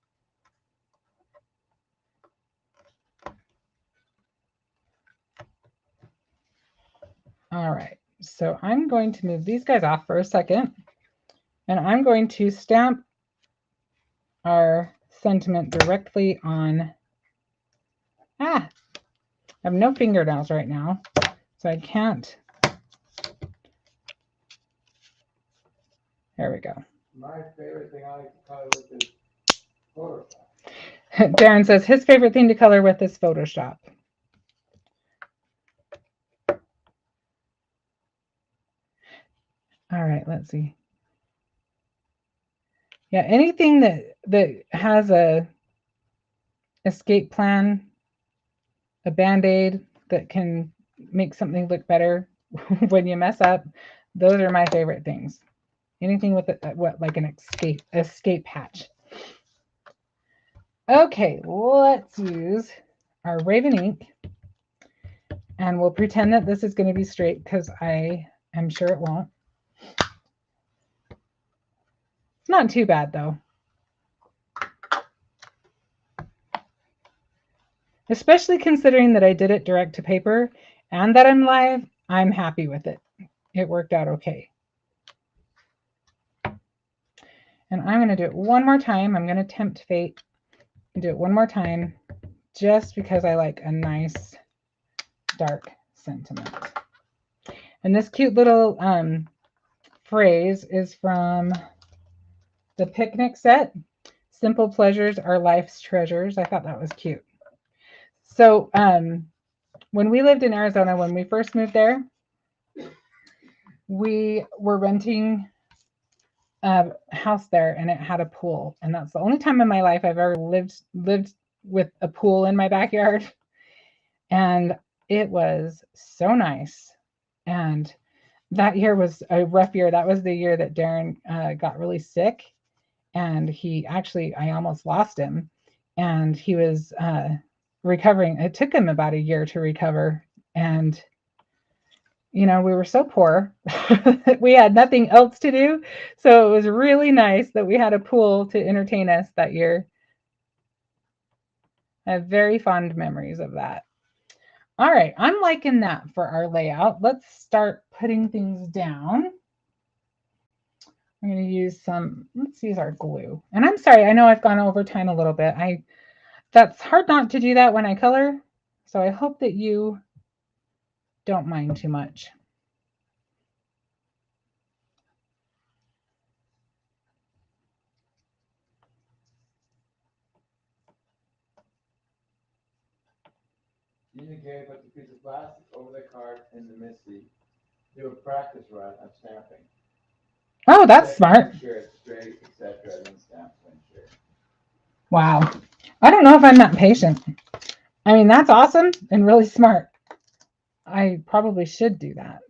All right, so I'm going to move these guys off for a second, and I'm going to stamp our sentiment directly on. I have no fingernails right now, so I can't. There we go. My favorite thing I like to color with is Photoshop. Darren says his favorite thing to color with is Photoshop. All right, let's see. Yeah, anything that has a escape plan, a band-aid that can make something look better when you mess up, those are my favorite things. Anything with like an escape hatch. Okay, let's use our Raven ink, and we'll pretend that this is going to be straight because I am sure it won't. It's not too bad though. Especially considering that I did it direct to paper and that I'm live, I'm happy with it. It worked out okay. And I'm going to do it one more time. I'm going to tempt fate and do it one more time just because I like a nice dark sentiment. And this cute little phrase is from the picnic set. Simple pleasures are life's treasures. I thought that was cute. So when we lived in Arizona, when we first moved there, we were renting a house there and it had a pool. And that's the only time in my life I've ever lived with a pool in my backyard. And it was so nice. And that year was a rough year. That was the year that Darren got really sick. and he actually, I almost lost him, and he was recovering. It took him about a year to recover, and we were so poor we had nothing else to do, so it was really nice that we had a pool to entertain us that year. I have very fond memories of that. All right, I'm liking that for our layout. Let's start putting things down. I'm going to use let's use our glue. And I'm sorry, I know I've gone over time a little bit. That's hard not to do that when I color, so I hope that you don't mind too much. You can put the piece of plastic over the card in the MISTI. Do a practice run of stamping. Oh, that's smart. Sure it's straight, etc. Then stamp when sure. Wow. I don't know if I'm that patient. I mean, that's awesome and really smart. I probably should do that.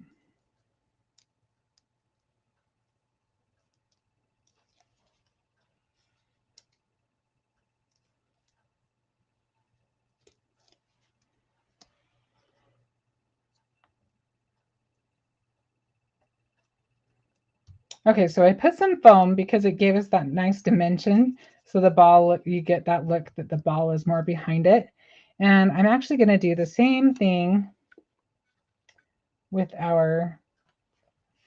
Okay, so I put some foam because it gave us that nice dimension. So the ball, you get that look that the ball is more behind it. And I'm actually going to do the same thing with our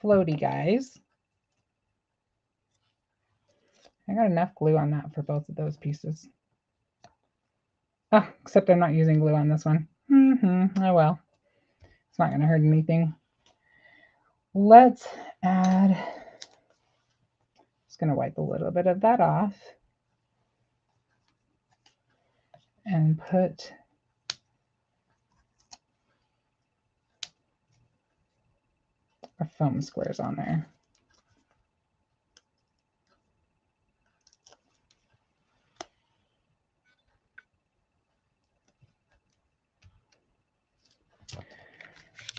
floaty guys. I got enough glue on that for both of those pieces. Oh, except I'm not using glue on this one. Oh well, it's not going to hurt anything. Let's add, just going to wipe a little bit of that off and put our foam squares on there.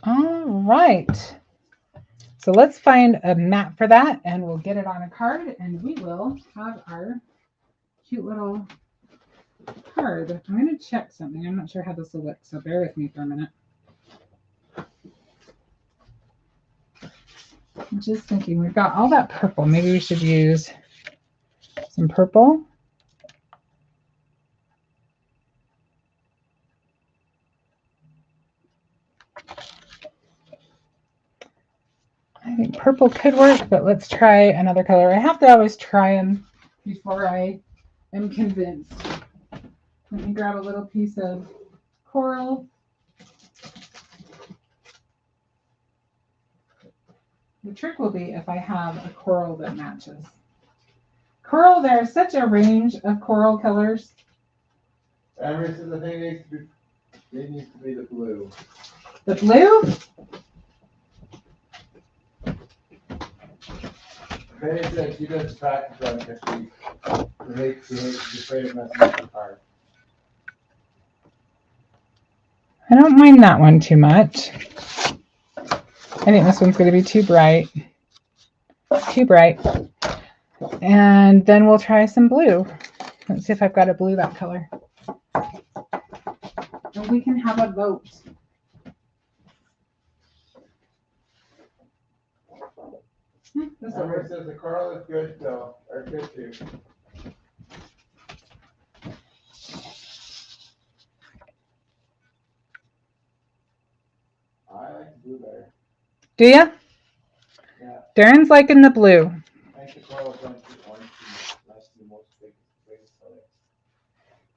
All right. So let's find a mat for that and we'll get it on a card and we will have our cute little card. I'm going to check something. I'm not sure how this will look, so bear with me for a minute. I'm just thinking, we've got all that purple. Maybe we should use some purple. I think purple could work, but let's try another color. I have to always try them before I am convinced. Let me grab a little piece of coral. The trick will be if I have a coral that matches. Coral, there's such a range of coral colors. Emerson, the thing needs to be the blue. The blue? Penny said she does practice run because she's afraid of messing up the card. I don't mind that one too much. I think this one's going to be too bright. Too bright. And then we'll try some blue. Let's see if I've got a blue that color. And we can have a vote. Emerson says the coral is good though, or good too. I like the blue better. Do ya? Yeah. Darren's liking the blue. I think the coral is orange that's the most biggest color.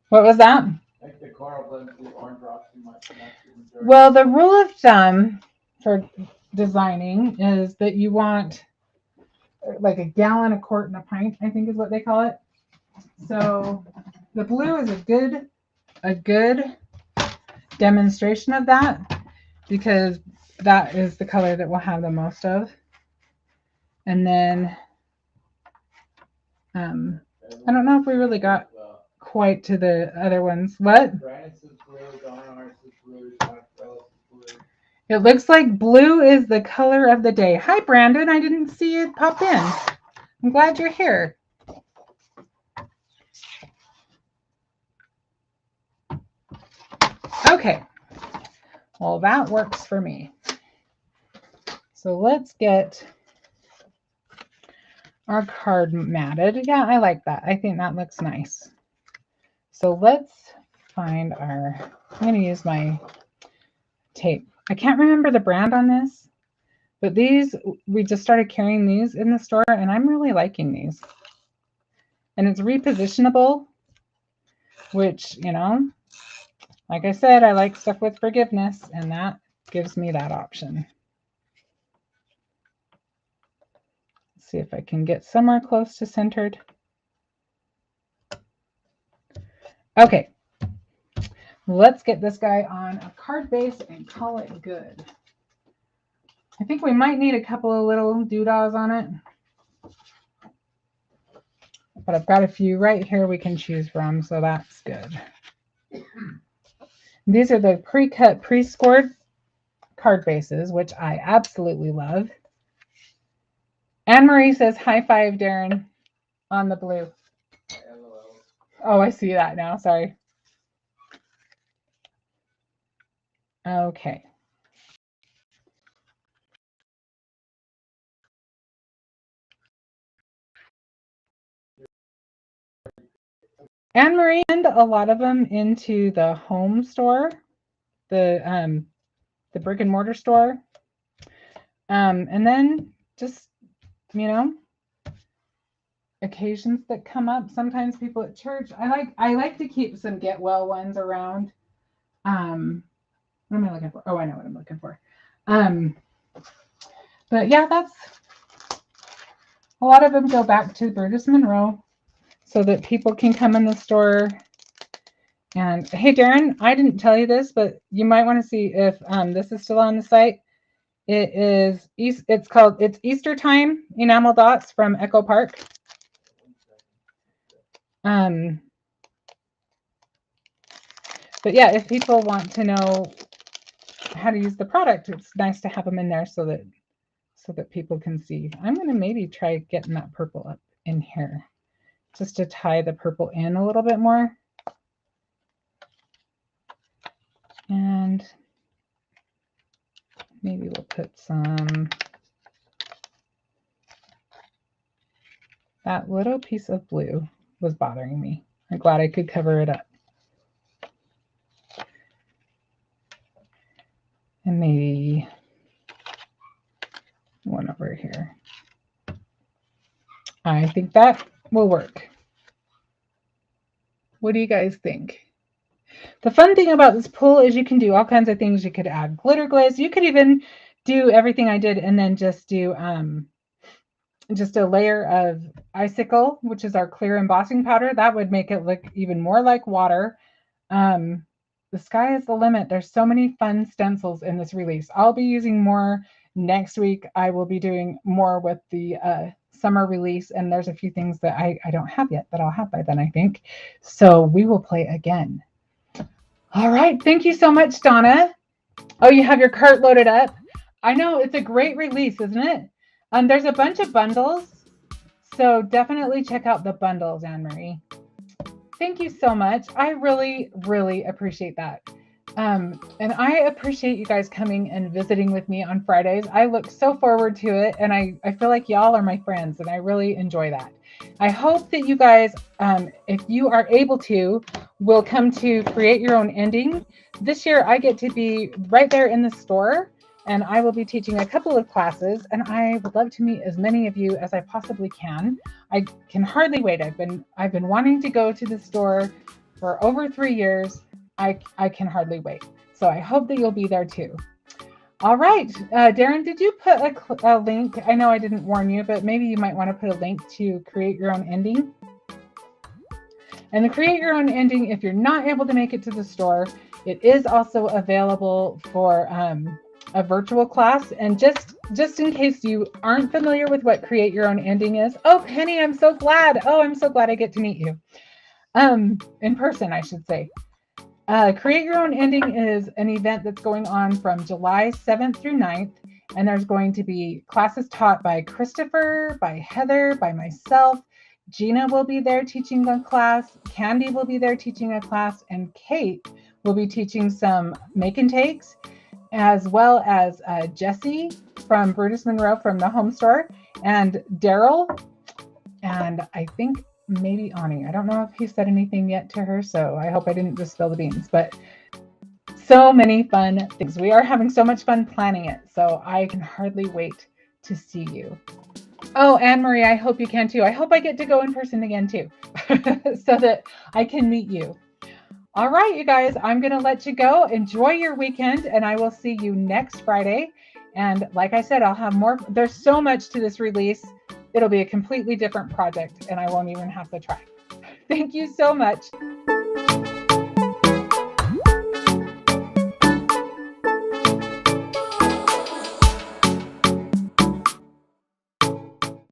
What was that? I think the coral blends the orange rocks too much. Well, the rule of thumb for designing is that you want like a gallon, a quart, and a pint, I think is what they call it. So the blue is a good demonstration of that because that is the color that we'll have the most of. And then I don't know if we really got quite to the other ones. What? Brandon says blue, Donna says blue, blue. It looks like blue is the color of the day. Hi, Brandon. I didn't see it pop in. I'm glad you're here. Okay, well, that works for me. So let's get our card matted. Yeah, I like that. I think that looks nice. So let's find our, I'm going to use my tape. I can't remember the brand on this, but these, we just started carrying these in the store and I'm really liking these. And it's repositionable, which, you know, like I said, I like stuff with forgiveness and that gives me that option. Let's see if I can get somewhere close to centered. Okay, let's get this guy on a card base and call it good. I think we might need a couple of little doodahs on it, but I've got a few right here we can choose from, so that's good. These are the pre-cut, pre-scored card bases, which I absolutely love. Anne Marie says, high five, Darren, on the blue. Oh, I see that now. Sorry. Okay. Anne Marie sent a lot of them into the home store, the brick and mortar store. And then just, you know, occasions that come up. Sometimes people at church. I like to keep some get well ones around. What am I looking for? Oh, I know what I'm looking for. But yeah, that's a lot of them go back to Brutus Monroe so that people can come in the store. And hey, Darren, I didn't tell you this, but you might want to see if this is still on the site. It is, it's Easter Time enamel dots from Echo Park. But yeah, if people want to know how to use the product, it's nice to have them in there so that people can see. I'm going to maybe try getting that purple up in here just to tie the purple in a little bit more. And maybe we'll put some, that little piece of blue was bothering me. I'm glad I could cover it up. And maybe one over here. I think that will work. What do you guys think? The fun thing about this pull is you can do all kinds of things. You could add glitter glaze. You could even do everything I did and then just do just a layer of icicle, which is our clear embossing powder. That would make it look even more like water. The sky is the limit. There's so many fun stencils in this release. I'll be using more next week. I will be doing more with the summer release, and there's a few things that I don't have yet that I'll have by then, I think. So we will play again. All right. Thank you so much, Donna. Oh, you have your cart loaded up. I know, it's a great release, isn't it? There's a bunch of bundles, so definitely check out the bundles, Anne Marie. Thank you so much. I really, really appreciate that. And I appreciate you guys coming and visiting with me on Fridays. I look so forward to it, and I feel like y'all are my friends, and I really enjoy that. I hope that you guys, if you are able to, will come to Create Your Own Ending. This year, I get to be right there in the store, and I will be teaching a couple of classes, and I would love to meet as many of you as I possibly can. I can hardly wait. I've been wanting to go to the store for over 3 years. I can hardly wait. So I hope that you'll be there too. All right, Darren, did you put a link? I know I didn't warn you, but maybe you might want to put a link to Create Your Own Ending. And the Create Your Own Ending, if you're not able to make it to the store, it is also available for a virtual class. And just in case you aren't familiar with what Create Your Own Ending is, oh, Penny, I'm so glad. Oh, I'm so glad I get to meet you. In person, I should say. Create Your Own Ending is an event that's going on from July 7th through 9th. And there's going to be classes taught by Christopher, by Heather, by myself. Gina will be there teaching a class. Candy will be there teaching a class. And Kate We'll be teaching some make and takes, as well as Jesse from Brutus Monroe from the home store, and Daryl, and I think maybe Ani. I don't know if he said anything yet to her, so I hope I didn't just spill the beans, but so many fun things. We are having so much fun planning it, so I can hardly wait to see you. Oh, Anne Marie, I hope you can too. I hope I get to go in person again too, so that I can meet you. All right, you guys, I'm going to let you go. Enjoy your weekend, and I will see you next Friday. And like I said, I'll have more. There's so much to this release. It'll be a completely different project, and I won't even have to try. Thank you so much.